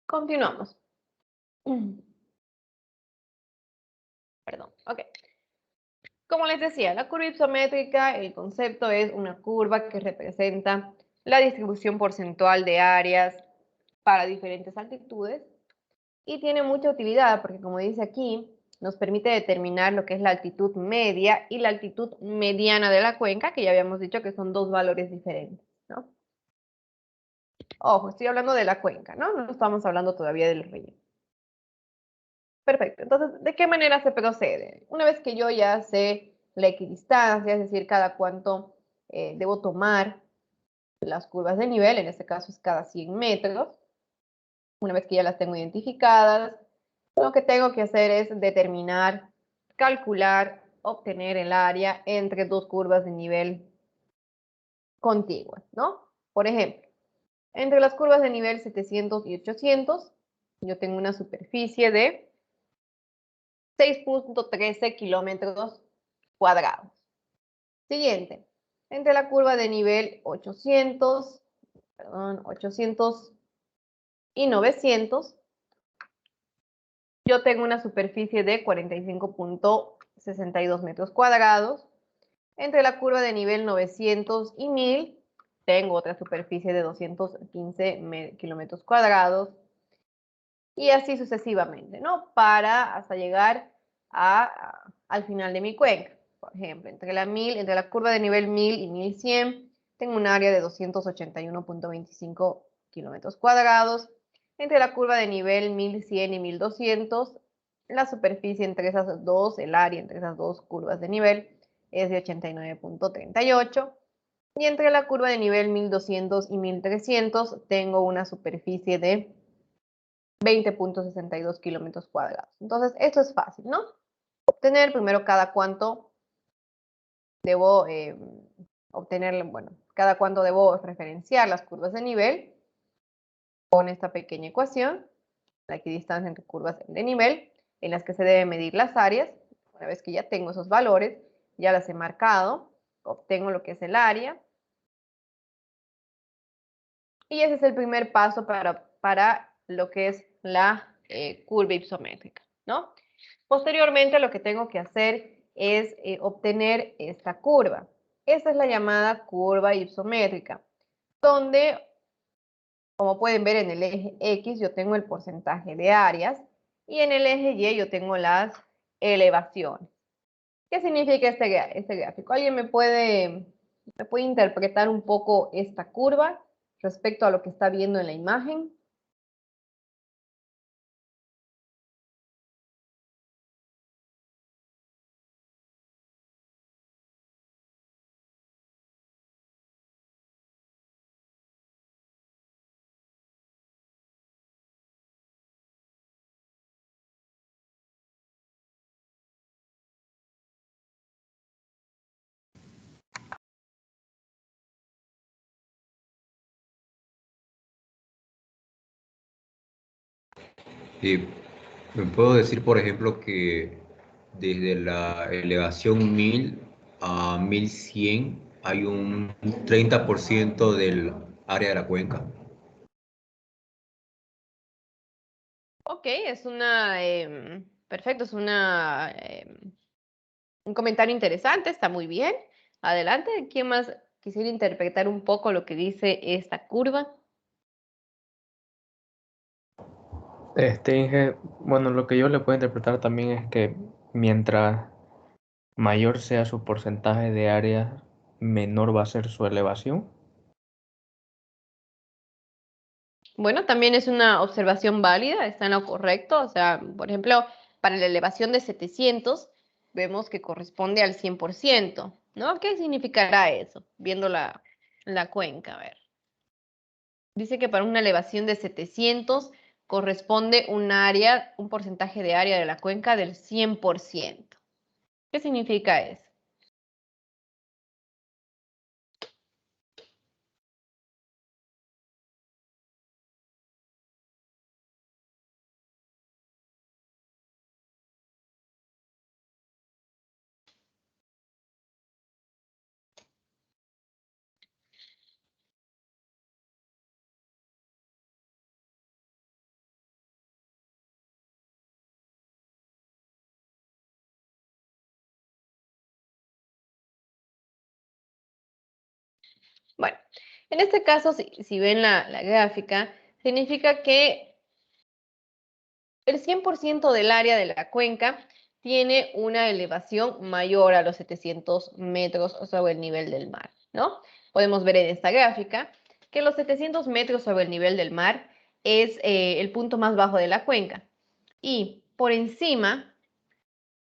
Continuamos. Perdón, ok. Como les decía, la curva isométrica, el concepto es una curva que representa la distribución porcentual de áreas para diferentes altitudes y tiene mucha utilidad porque, como dice aquí, nos permite determinar lo que es la altitud media y la altitud mediana de la cuenca, que ya habíamos dicho que son dos valores diferentes, ¿no? Ojo, estoy hablando de la cuenca, ¿no? No estamos hablando todavía del río. Perfecto. Entonces, ¿de qué manera se procede? Una vez que yo ya sé la equidistancia, es decir, cada cuánto debo tomar las curvas de nivel, en este caso es cada 100 metros, una vez que ya las tengo identificadas, lo que tengo que hacer es determinar, calcular, obtener el área entre dos curvas de nivel contiguas, ¿no? Por ejemplo, entre las curvas de nivel 700 y 800, yo tengo una superficie de 6.13 kilómetros cuadrados. Siguiente, entre la curva de nivel 800 y 900, yo tengo una superficie de 45.62 metros cuadrados. Entre la curva de nivel 900 y 1000, tengo otra superficie de 215 kilómetros cuadrados. Y así sucesivamente, ¿no? Para hasta llegar al final de mi cuenca. Por ejemplo, entre la curva de nivel 1000 y 1100, tengo un área de 281.25 kilómetros cuadrados. Entre la curva de nivel 1100 y 1200, la superficie entre esas dos, el área entre esas dos curvas de nivel es de 89.38. Y entre la curva de nivel 1200 y 1300, tengo una superficie de 20.62 kilómetros cuadrados. Entonces, esto es fácil, ¿no? Obtener primero cada cuánto debo obtener, bueno, cada cuánto debo referenciar las curvas de nivel con esta pequeña ecuación, la equidistancia entre curvas de nivel, en las que se deben medir las áreas. Una vez que ya tengo esos valores, ya las he marcado, obtengo lo que es el área. Y ese es el primer paso para lo que es la curva isométrica, ¿no? Posteriormente, lo que tengo que hacer es obtener esta curva. Esta es la llamada curva isométrica, donde, como pueden ver en el eje X, yo tengo el porcentaje de áreas y en el eje Y yo tengo las elevaciones. ¿Qué significa este gráfico? ¿Alguien me puede interpretar un poco esta curva respecto a lo que está viendo en la imagen? Y me puedo decir, por ejemplo, que desde la elevación 1000 a 1100 hay un 30% del área de la cuenca. Ok, es perfecto, es un comentario interesante, está muy bien. Adelante, ¿quién más quisiera interpretar un poco lo que dice esta curva? Inge, bueno, lo que yo le puedo interpretar también es que mientras mayor sea su porcentaje de área, menor va a ser su elevación. Bueno, también es una observación válida, está en lo correcto. O sea, por ejemplo, para la elevación de 700, vemos que corresponde al 100%, ¿no? ¿Qué significará eso? Viendo la cuenca, a ver. Dice que para una elevación de 700 corresponde un porcentaje de área de la cuenca del 100%. ¿Qué significa eso? Bueno, en este caso, si ven la gráfica, significa que el 100% del área de la cuenca tiene una elevación mayor a los 700 metros sobre el nivel del mar, ¿no? Podemos ver en esta gráfica que los 700 metros sobre el nivel del mar es el punto más bajo de la cuenca. Y por encima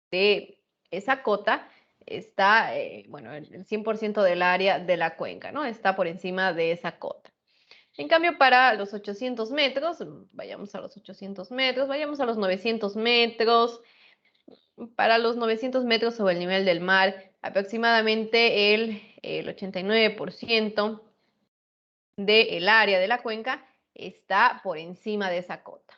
de esa cota está, bueno, el 100% del área de la cuenca, ¿no? Está por encima de esa cota. En cambio, para los 800 metros, vayamos a los 800 metros, vayamos a los 900 metros. Para los 900 metros sobre el nivel del mar, aproximadamente el 89% del área de la cuenca está por encima de esa cota,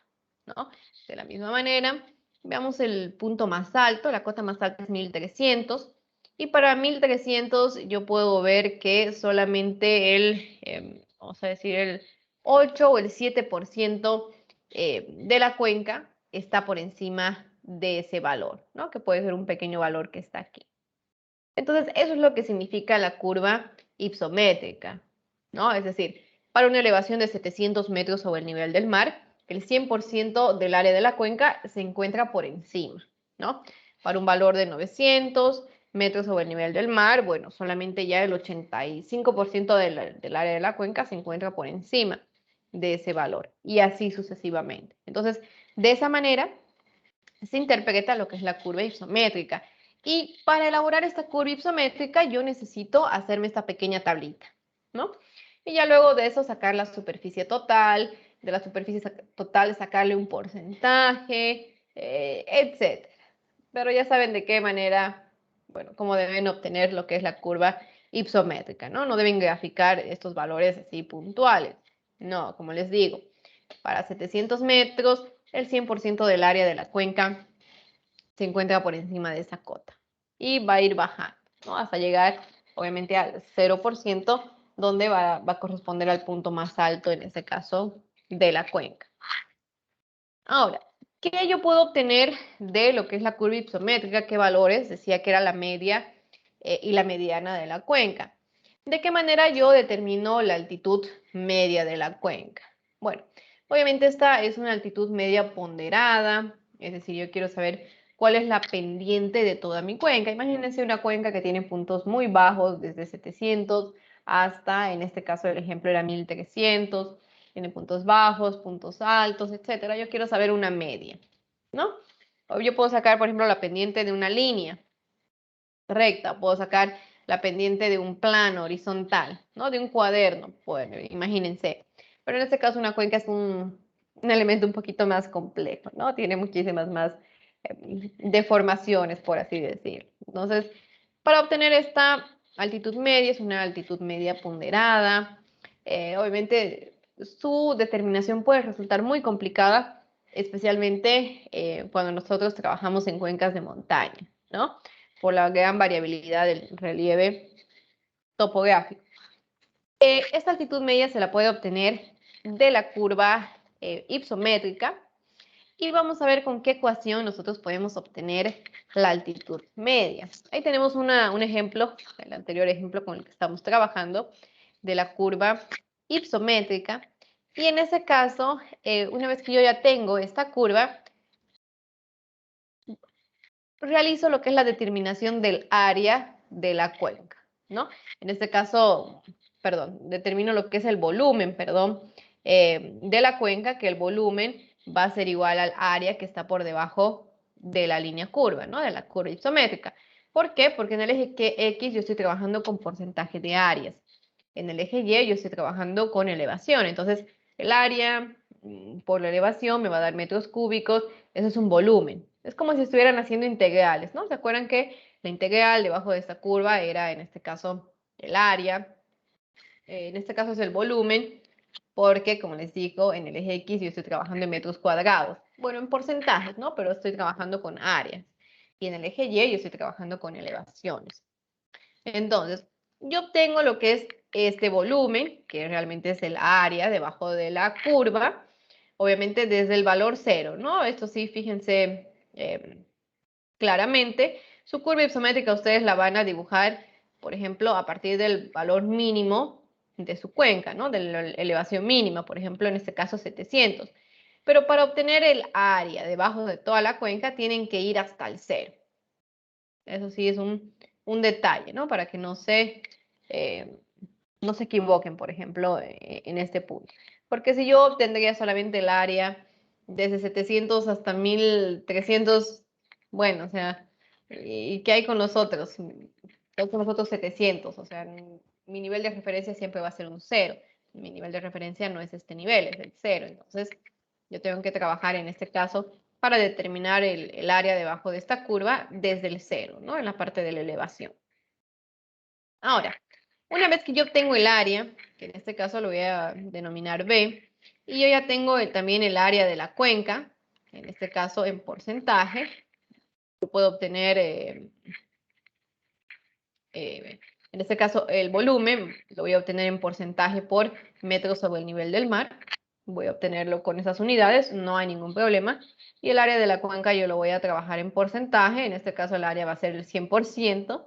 ¿no? De la misma manera, veamos el punto más alto, la cota más alta es 1300, y para 1300 yo puedo ver que solamente vamos a decir, el 8 o el 7% de la cuenca está por encima de ese valor, ¿no? Que puede ser un pequeño valor que está aquí. Entonces, eso es lo que significa la curva ipsométrica, ¿no? Es decir, para una elevación de 700 metros sobre el nivel del mar, el 100% del área de la cuenca se encuentra por encima, ¿no? Para un valor de 900 metros sobre el nivel del mar, bueno, solamente ya el 85% del área de la cuenca se encuentra por encima de ese valor, y así sucesivamente. Entonces, de esa manera se interpreta lo que es la curva ipsométrica. Y para elaborar esta curva ipsométrica yo necesito hacerme esta pequeña tablita, ¿no? Y ya luego de eso sacar la superficie total, de la superficie total sacarle un porcentaje, etc. Pero ya saben de qué manera, bueno, cómo deben obtener lo que es la curva ipsométrica, ¿no? No deben graficar estos valores así puntuales. No, como les digo, para 700 metros, el 100% del área de la cuenca se encuentra por encima de esa cota. Y va a ir bajando, ¿no? Hasta llegar, obviamente, al 0%, donde va a corresponder al punto más alto, en este caso, de la cuenca. Ahora, ¿qué yo puedo obtener de lo que es la curva ipsométrica? ¿Qué valores? Decía que era la media y la mediana de la cuenca. ¿De qué manera yo determino la altitud media de la cuenca? Bueno, obviamente esta es una altitud media ponderada, es decir, yo quiero saber cuál es la pendiente de toda mi cuenca. Imagínense una cuenca que tiene puntos muy bajos, desde 700 hasta, en este caso el ejemplo era 1300, tiene puntos bajos, puntos altos, etcétera. Yo quiero saber una media, ¿no? O yo puedo sacar, por ejemplo, la pendiente de una línea recta, puedo sacar la pendiente de un plano horizontal, ¿no? De un cuaderno, pues, imagínense. Pero en este caso una cuenca es un elemento un poquito más complejo, ¿no? Tiene muchísimas más deformaciones, por así decir. Entonces, para obtener esta altitud media, es una altitud media ponderada. Obviamente, su determinación puede resultar muy complicada especialmente cuando nosotros trabajamos en cuencas de montaña, ¿no? Por la gran variabilidad del relieve topográfico. Esta altitud media se la puede obtener de la curva hipométrica y vamos a ver con qué ecuación nosotros podemos obtener la altitud media. Ahí tenemos un ejemplo, el anterior ejemplo con el que estamos trabajando, de la curva hipométrica. Y en ese caso, una vez que yo ya tengo esta curva, realizo lo que es la determinación del área de la cuenca, ¿no? En este caso, determino lo que es el volumen, de la cuenca, que el volumen va a ser igual al área que está por debajo de la línea curva, ¿no? De la curva isométrica. ¿Por qué? Porque en el eje X yo estoy trabajando con porcentaje de áreas. En el eje Y yo estoy trabajando con elevación. Entonces, el área por la elevación me va a dar metros cúbicos. Eso es un volumen. Es como si estuvieran haciendo integrales, ¿no? ¿Se acuerdan que la integral debajo de esta curva era, en este caso, el área? En este caso es el volumen, porque, como les digo, en el eje X yo estoy trabajando en metros cuadrados. Bueno, en porcentajes, ¿no? Pero estoy trabajando con áreas. Y en el eje Y yo estoy trabajando con elevaciones. Entonces, yo obtengo lo que es este volumen, que realmente es el área debajo de la curva, obviamente desde el valor 0, ¿no? Esto sí, fíjense claramente. Su curva isométrica ustedes la van a dibujar, por ejemplo, a partir del valor mínimo de su cuenca, ¿no? De la elevación mínima, por ejemplo, en este caso 700. Pero para obtener el área debajo de toda la cuenca tienen que ir hasta el 0. Eso sí es un detalle, ¿no? Para que no se equivoquen, por ejemplo, en este punto. Porque si yo obtendría solamente el área desde 700 hasta 1300, bueno, o sea, ¿y qué hay con los otros? ¿Qué hay con los otros 700? O sea, mi nivel de referencia siempre va a ser un 0. Mi nivel de referencia no es este nivel, es el 0. Entonces, yo tengo que trabajar en este caso para determinar el área debajo de esta curva desde el 0, ¿no? En la parte de la elevación. Ahora, una vez que yo obtengo el área, que en este caso lo voy a denominar B, y yo ya tengo también el área de la cuenca, en este caso en porcentaje, yo puedo obtener, en este caso el volumen, lo voy a obtener en porcentaje por metros sobre el nivel del mar, voy a obtenerlo con esas unidades, no hay ningún problema, y el área de la cuenca yo lo voy a trabajar en porcentaje, en este caso el área va a ser el 100%,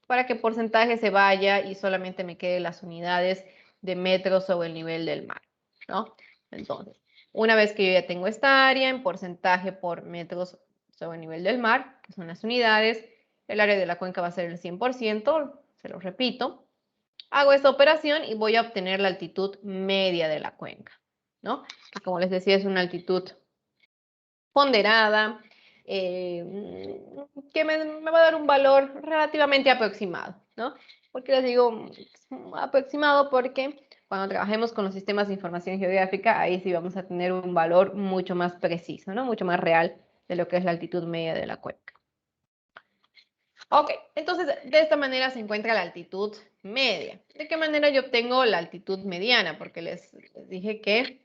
para que porcentaje se vaya y solamente me queden las unidades de metros sobre el nivel del mar, ¿no? Entonces, una vez que yo ya tengo esta área en porcentaje por metros sobre el nivel del mar, que son las unidades, el área de la cuenca va a ser el 100%, se lo repito. Hago esta operación y voy a obtener la altitud media de la cuenca, ¿no? Que como les decía, es una altitud ponderada, que me va a dar un valor relativamente aproximado, ¿no? Porque les digo aproximado porque cuando trabajemos con los sistemas de información geográfica, ahí sí vamos a tener un valor mucho más preciso, ¿no? Mucho más real de lo que es la altitud media de la cuenca. Ok, entonces de esta manera se encuentra la altitud media. ¿De qué manera yo obtengo la altitud mediana? Porque les dije que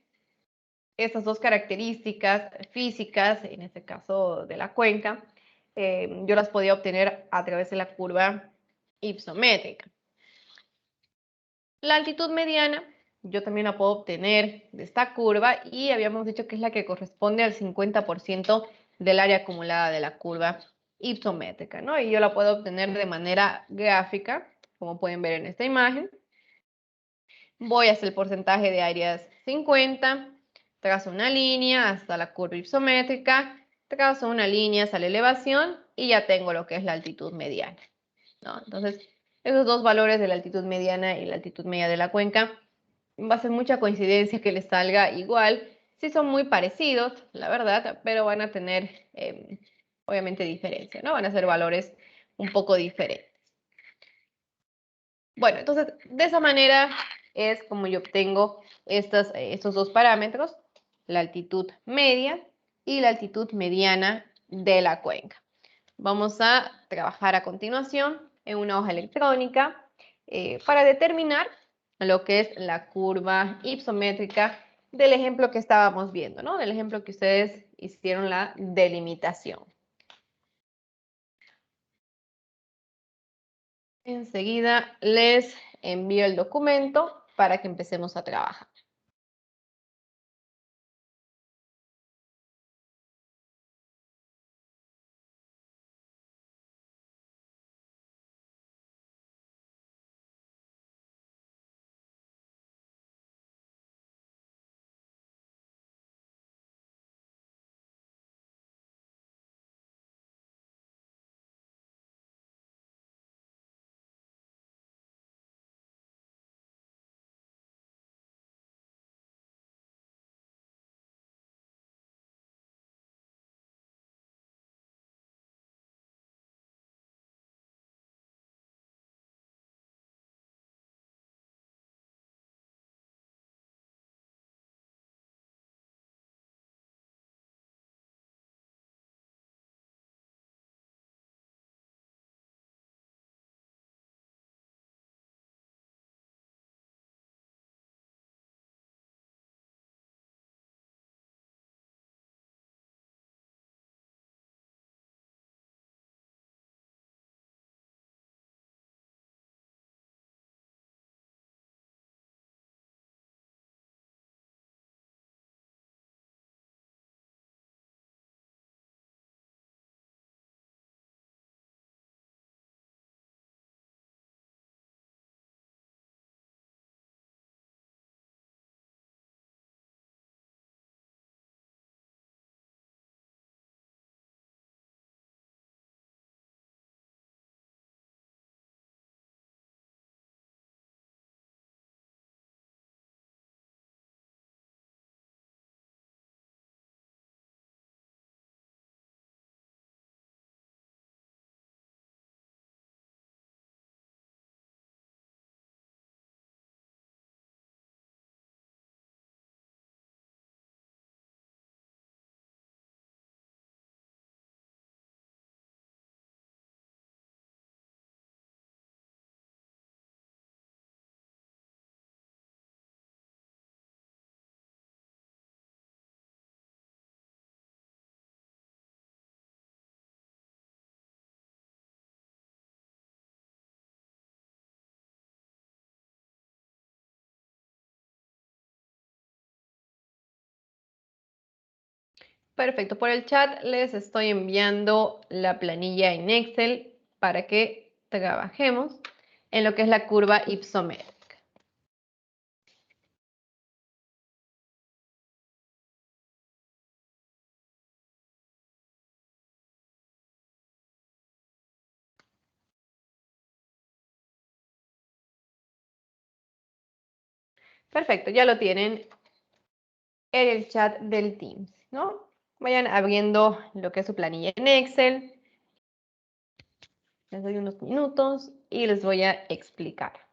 estas dos características físicas, en este caso de la cuenca, yo las podía obtener a través de la curva hipométrica. La altitud mediana yo también la puedo obtener de esta curva y habíamos dicho que es la que corresponde al 50% del área acumulada de la curva hipométrica, ¿no? Y yo la puedo obtener de manera gráfica, como pueden ver en esta imagen. Voy a hacer el porcentaje de áreas 50, trazo una línea hasta la curva hipométrica, trazo una línea hasta la elevación y ya tengo lo que es la altitud mediana, ¿no? Entonces, esos dos valores de la altitud mediana y la altitud media de la cuenca, va a ser mucha coincidencia que les salga igual. Sí son muy parecidos, la verdad, pero van a tener, obviamente, diferencia, ¿no? Van a ser valores un poco diferentes. Bueno, entonces, de esa manera es como yo obtengo estos dos parámetros, la altitud media y la altitud mediana de la cuenca. Vamos a trabajar a continuación en una hoja electrónica para determinar lo que es la curva hipométrica del ejemplo que estábamos viendo, ¿no? Del ejemplo que ustedes hicieron la delimitación. Enseguida les envío el documento para que empecemos a trabajar. Perfecto, por el chat les estoy enviando la planilla en Excel para que trabajemos en lo que es la curva ipsométrica. Perfecto, ya lo tienen en el chat del Teams, ¿no? Vayan abriendo lo que es su planilla en Excel. Les doy unos minutos y les voy a explicar.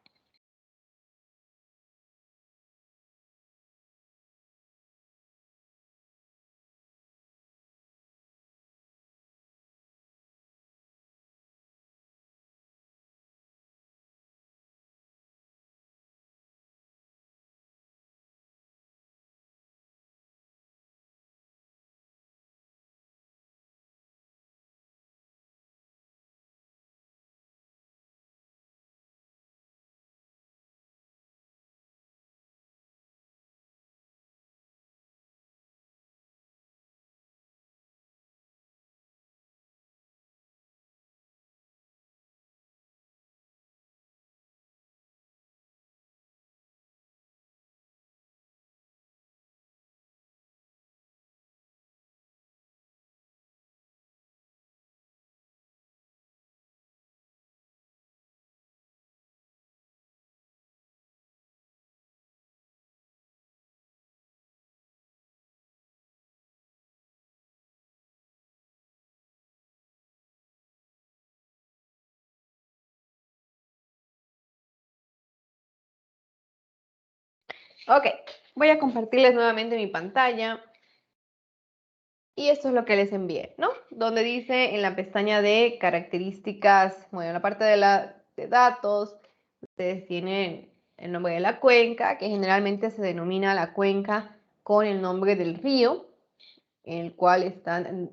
Ok, voy a compartirles nuevamente mi pantalla. Y esto es lo que les envié, ¿no? Donde dice en la pestaña de características, bueno, en la parte de datos, ustedes tienen el nombre de la cuenca, que generalmente se denomina la cuenca con el nombre del río, en el cual están,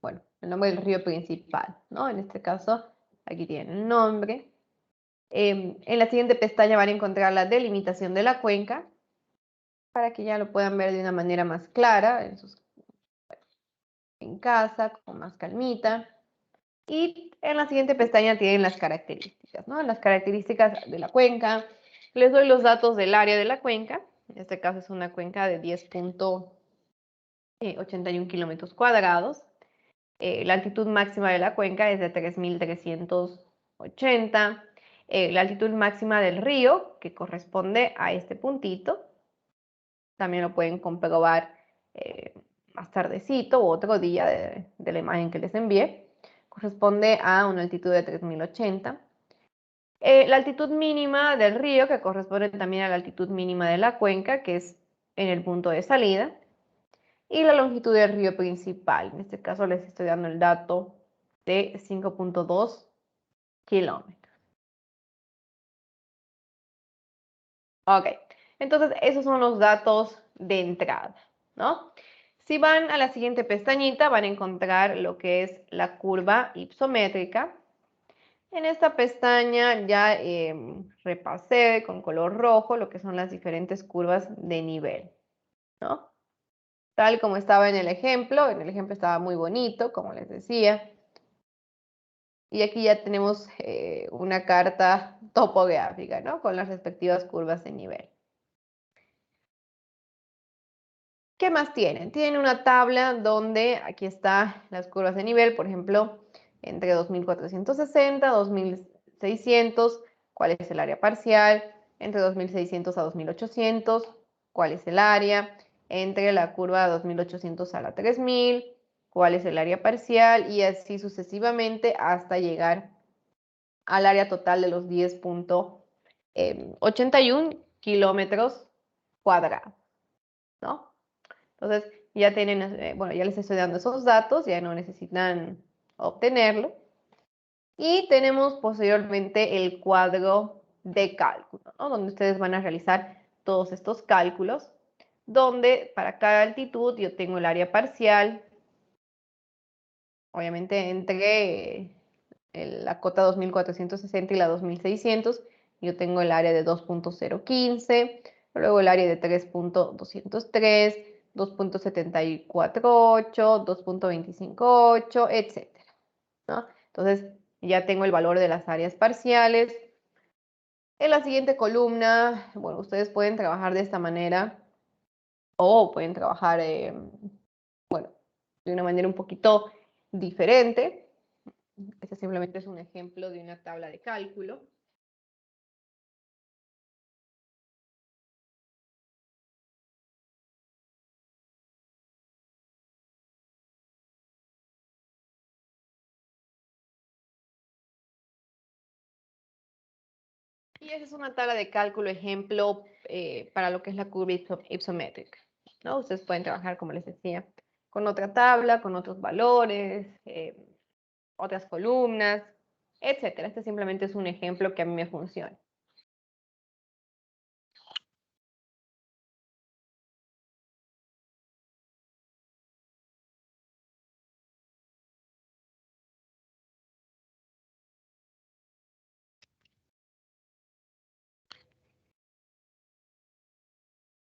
bueno, el nombre del río principal, ¿no? En este caso, aquí tienen el nombre. En la siguiente pestaña van a encontrar la delimitación de la cuenca, para que ya lo puedan ver de una manera más clara, en casa, con más calmita. Y en la siguiente pestaña tienen las características, ¿no? Las características de la cuenca. Les doy los datos del área de la cuenca. En este caso es una cuenca de 10.81 kilómetros cuadrados. La altitud máxima de la cuenca es de 3.380. La altitud máxima del río, que corresponde a este puntito, también lo pueden comprobar más tardecito u otro día de la imagen que les envié. Corresponde a una altitud de 3.080. La altitud mínima del río, que corresponde también a la altitud mínima de la cuenca, que es en el punto de salida. Y la longitud del río principal. En este caso les estoy dando el dato de 5.2 kilómetros. Ok, entonces esos son los datos de entrada, ¿no? Si van a la siguiente pestañita, van a encontrar lo que es la curva ipsométrica. En esta pestaña ya repasé con color rojo lo que son las diferentes curvas de nivel, ¿no? Tal como estaba en el ejemplo estaba muy bonito, como les decía. Y aquí ya tenemos una carta topográfica, ¿no? Con las respectivas curvas de nivel. ¿Qué más tienen? Tienen una tabla donde aquí están las curvas de nivel, por ejemplo, entre 2.460, 2.600, cuál es el área parcial, entre 2.600 a 2.800, cuál es el área, entre la curva de 2.800 a la 3.000, cuál es el área parcial, y así sucesivamente hasta llegar al área total de los 10.81 kilómetros cuadrados, ¿no? Entonces, ya tienen, bueno, ya les estoy dando esos datos, ya no necesitan obtenerlo. Y tenemos posteriormente el cuadro de cálculo, ¿no? Donde ustedes van a realizar todos estos cálculos, donde para cada altitud yo tengo el área parcial, obviamente entre la cota 2.460 y la 2.600, yo tengo el área de 2.015, luego el área de 3.203, 2.748, 2.258, etcétera, ¿no? Entonces, ya tengo el valor de las áreas parciales. En la siguiente columna, bueno, ustedes pueden trabajar de esta manera o pueden trabajar, bueno, de una manera un poquito diferente. Este simplemente es un ejemplo de una tabla de cálculo. Y esa es una tabla de cálculo ejemplo para lo que es la curva ipsométrica, ¿no? Ustedes pueden trabajar, como les decía, con otra tabla, con otros valores, otras columnas, etcétera. Este simplemente es un ejemplo que a mí me funciona.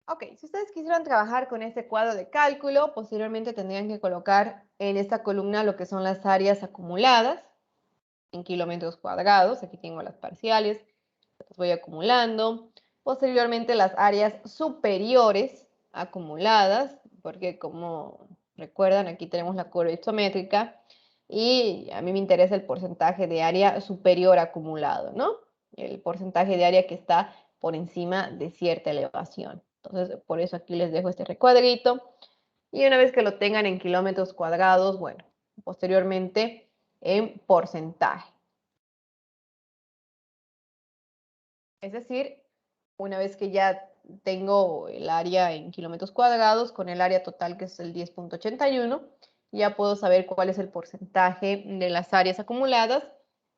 Ok, si ustedes quisieran trabajar con este cuadro de cálculo, posteriormente tendrían que colocar en esta columna lo que son las áreas acumuladas en kilómetros cuadrados. Aquí tengo las parciales, las voy acumulando. Posteriormente las áreas superiores acumuladas, porque como recuerdan, aquí tenemos la curva isométrica y a mí me interesa el porcentaje de área superior acumulado, ¿no? El porcentaje de área que está por encima de cierta elevación. Entonces, por eso aquí les dejo este recuadrito. Y una vez que lo tengan en kilómetros cuadrados, bueno, posteriormente en porcentaje. Es decir, una vez que ya tengo el área en kilómetros cuadrados con el área total que es el 10.81, ya puedo saber cuál es el porcentaje de las áreas acumuladas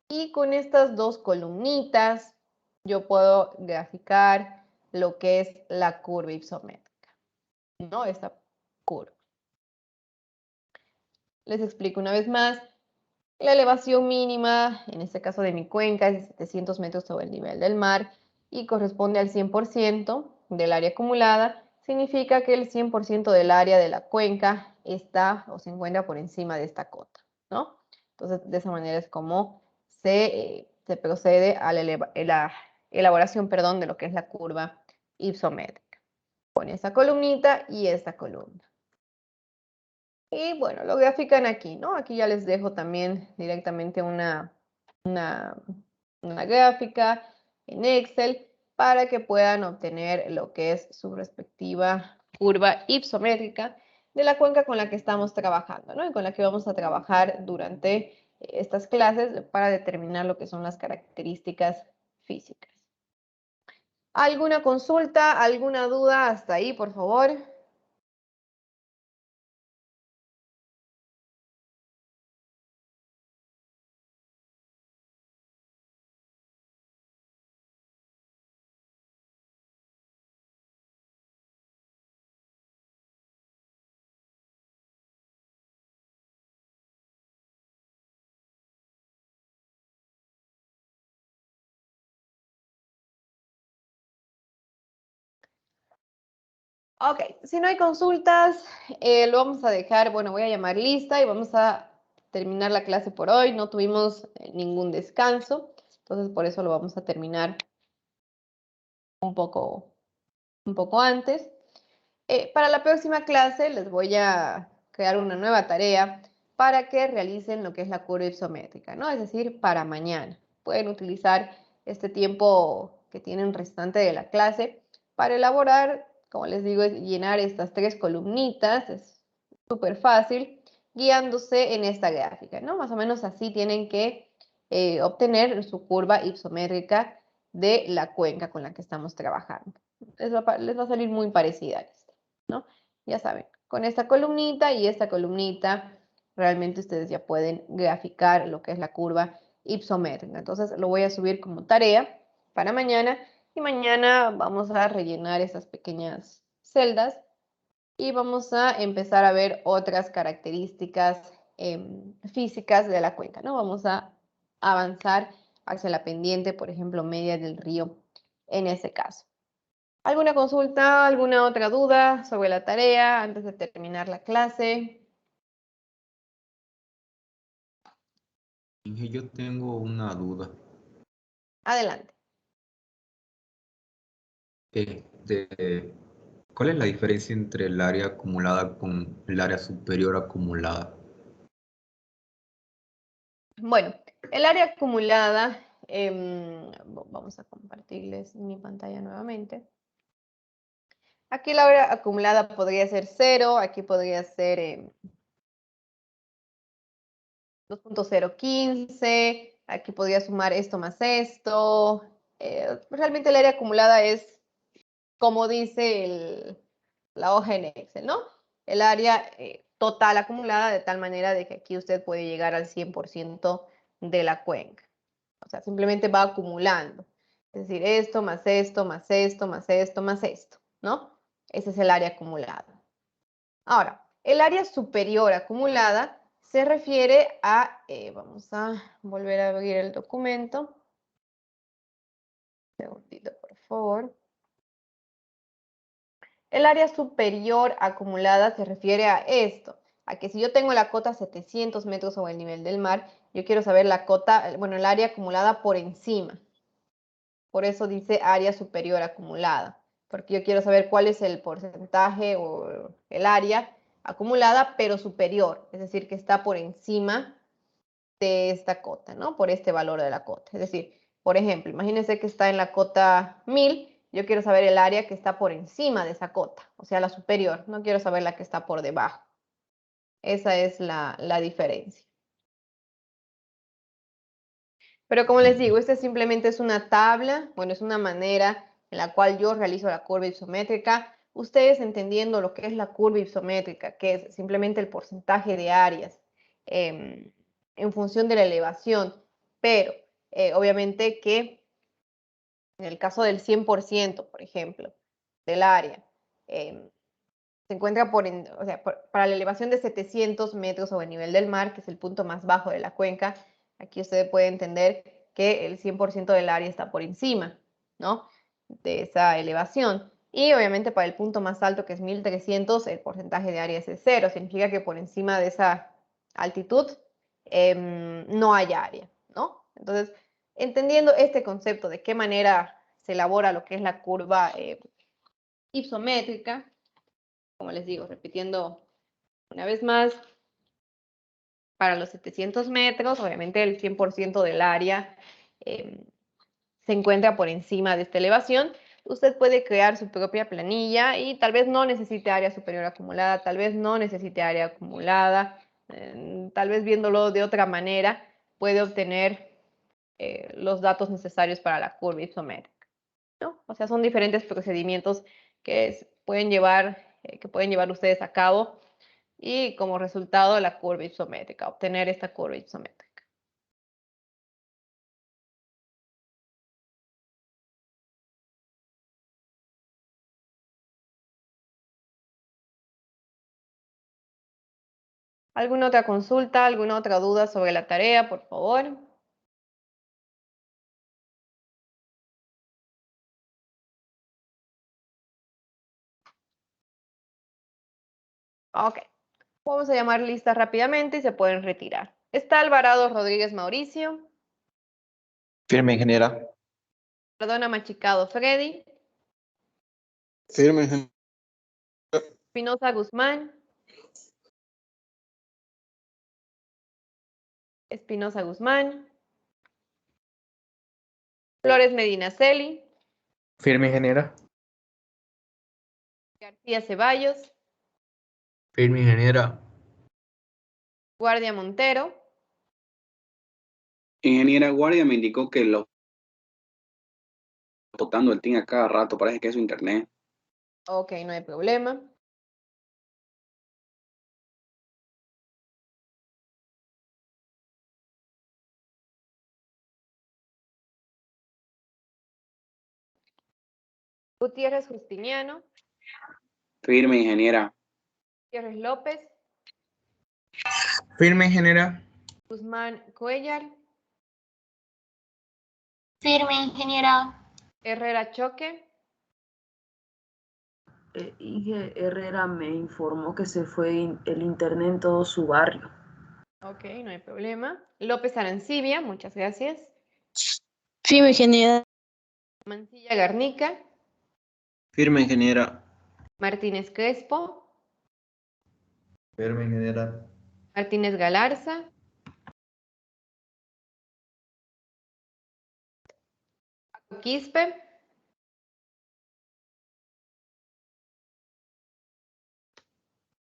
y con estas dos columnitas yo puedo graficar lo que es la curva ipsométrica. ¿no? Esta curva. Les explico una vez más. La elevación mínima, en este caso de mi cuenca, es de 700 metros sobre el nivel del mar y corresponde al 100% del área acumulada. Significa que el 100% del área de la cuenca está o se encuentra por encima de esta cota, ¿no? Entonces, de esa manera es como se procede a la elaboración, perdón, de lo que es la curva ipsométrica. Pone esta columnita y esta columna. Y bueno, lo grafican aquí, ¿no? Aquí ya les dejo también directamente una gráfica en Excel para que puedan obtener lo que es su respectiva curva ipsométrica de la cuenca con la que estamos trabajando, ¿no? Y con la que vamos a trabajar durante estas clases para determinar lo que son las características físicas. ¿Alguna consulta, alguna duda hasta ahí, por favor? Ok, si no hay consultas, lo vamos a dejar, bueno, voy a llamar lista y vamos a terminar la clase por hoy. No tuvimos ningún descanso, entonces por eso lo vamos a terminar un poco antes. Para la próxima clase les voy a crear una nueva tarea para que realicen lo que es la curva ipsométrica, ¿no? Es decir, para mañana. Pueden utilizar este tiempo que tienen restante de la clase para elaborar, como les digo, es llenar estas 3 columnitas, es súper fácil, guiándose en esta gráfica, ¿no? Más o menos así tienen que obtener su curva ipsométrica de la cuenca con la que estamos trabajando. Les va a salir muy parecida a esta, ¿no? Ya saben, con esta columnita y esta columnita, realmente ustedes ya pueden graficar lo que es la curva ipsométrica. Entonces lo voy a subir como tarea para mañana y mañana vamos a rellenar esas pequeñas celdas y vamos a empezar a ver otras características físicas de la cuenca, ¿no? Vamos a avanzar hacia la pendiente, por ejemplo, media del río en ese caso. ¿Alguna consulta, alguna otra duda sobre la tarea antes de terminar la clase? Inge, yo tengo una duda. Adelante. ¿Cuál es la diferencia entre el área acumulada con el área superior acumulada? Bueno, el área acumulada, vamos a compartirles mi pantalla nuevamente. Aquí la área acumulada podría ser 0, aquí podría ser 2.015, aquí podría sumar esto más esto. Realmente el área acumulada es, como dice la hoja en Excel, ¿no? El área total acumulada de tal manera de que aquí usted puede llegar al 100% de la cuenca. O sea, simplemente va acumulando. Es decir, esto, más esto, más esto, más esto, más esto, ¿no? Ese es el área acumulada. Ahora, el área superior acumulada se refiere a, vamos a volver a abrir el documento. Un segundito, por favor. El área superior acumulada se refiere a esto, a que si yo tengo la cota 700 metros sobre el nivel del mar, yo quiero saber la cota, bueno, el área acumulada por encima. Por eso dice área superior acumulada, porque yo quiero saber cuál es el porcentaje o el área acumulada, pero superior, es decir, que está por encima de esta cota, ¿no? Por este valor de la cota. Es decir, por ejemplo, imagínense que está en la cota 1000, yo quiero saber el área que está por encima de esa cota, o sea, la superior, no quiero saber la que está por debajo. Esa es la diferencia. Pero como les digo, esta simplemente es una tabla, bueno, es una manera en la cual yo realizo la curva ipsométrica. Ustedes entendiendo lo que es la curva ipsométrica, que es simplemente el porcentaje de áreas en función de la elevación, pero obviamente que en el caso del 100%, por ejemplo, del área, se encuentra para la elevación de 700 metros sobre el nivel del mar, que es el punto más bajo de la cuenca. Aquí usted puede entender que el 100% del área está por encima, ¿no?, de esa elevación. Y obviamente para el punto más alto, que es 1300, el porcentaje de área es de 0. Significa que por encima de esa altitud no hay área, ¿no? Entonces, entendiendo este concepto de qué manera se elabora lo que es la curva ipsométrica, como les digo, repitiendo una vez más, para los 700 metros, obviamente el 100% del área se encuentra por encima de esta elevación. Usted puede crear su propia planilla y tal vez no necesite área superior acumulada, tal vez no necesite área acumulada, tal vez viéndolo de otra manera puede obtener los datos necesarios para la curva isométrica, ¿no? O sea, son diferentes procedimientos que pueden llevar ustedes a cabo y como resultado la curva isométrica, obtener esta curva isométrica. ¿Alguna otra consulta, alguna otra duda sobre la tarea, por favor? Ok. Vamos a llamar listas rápidamente y se pueden retirar. Está Alvarado Rodríguez Mauricio. Firme, ingeniera. Cardona Machicado Freddy. Firme, ingeniera. Espinosa Guzmán. Espinosa Guzmán. Flores Medina Celi. Firme, ingeniera. García Ceballos. Firme, ingeniera. Guardia Montero. Ingeniera Guardia me indicó que lo botando el team a cada rato, parece que es su internet. Ok, no hay problema. Gutiérrez Justiniano. Firme, ingeniera. Gutiérrez López. Firme, ingeniera. Guzmán Cuellar. Firme, ingeniera. Herrera Choque. Inge Herrera me informó que se fue el internet en todo su barrio. Ok, no hay problema. López Arancibia, muchas gracias. Firme, ingeniera. Mancilla Garnica. Firme, ingeniera. Martínez Crespo. Firme, ingeniera. Martínez Galarza. Quispe.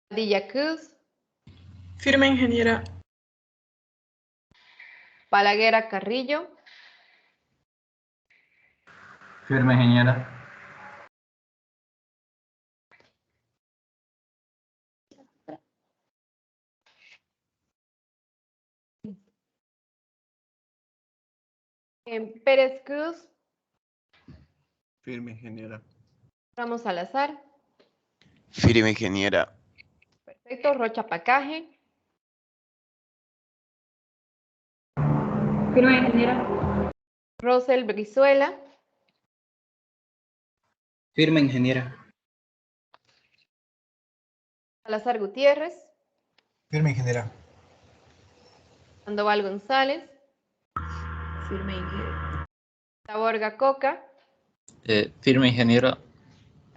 Padilla Cruz. Firme, ingeniera. Balaguer Carrillo. Firme, ingeniera. Pérez Cruz. Firme, ingeniera. Ramos Salazar. Firme, ingeniera. Perfecto. Rocha Pacaje. Firme, ingeniera. Rosel Brizuela. Firme, ingeniera. Salazar Gutiérrez. Firme, ingeniera. Sandoval González. Firme, ingeniera. Taborga Coca. Firme, ingeniera.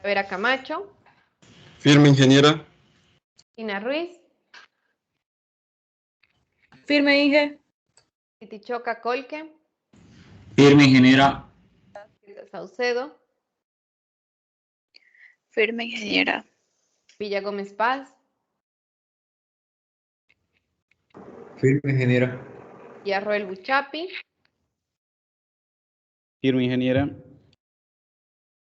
Vera Camacho. Firme, ingeniera. Ina Ruiz. Firme, Inge. Titichoca Colque. Firme, ingeniera. Saucedo. Firme, ingeniera. Villa Gómez Paz. Firme, ingeniera. Y Arroel Buchapi. Firme, ingeniera.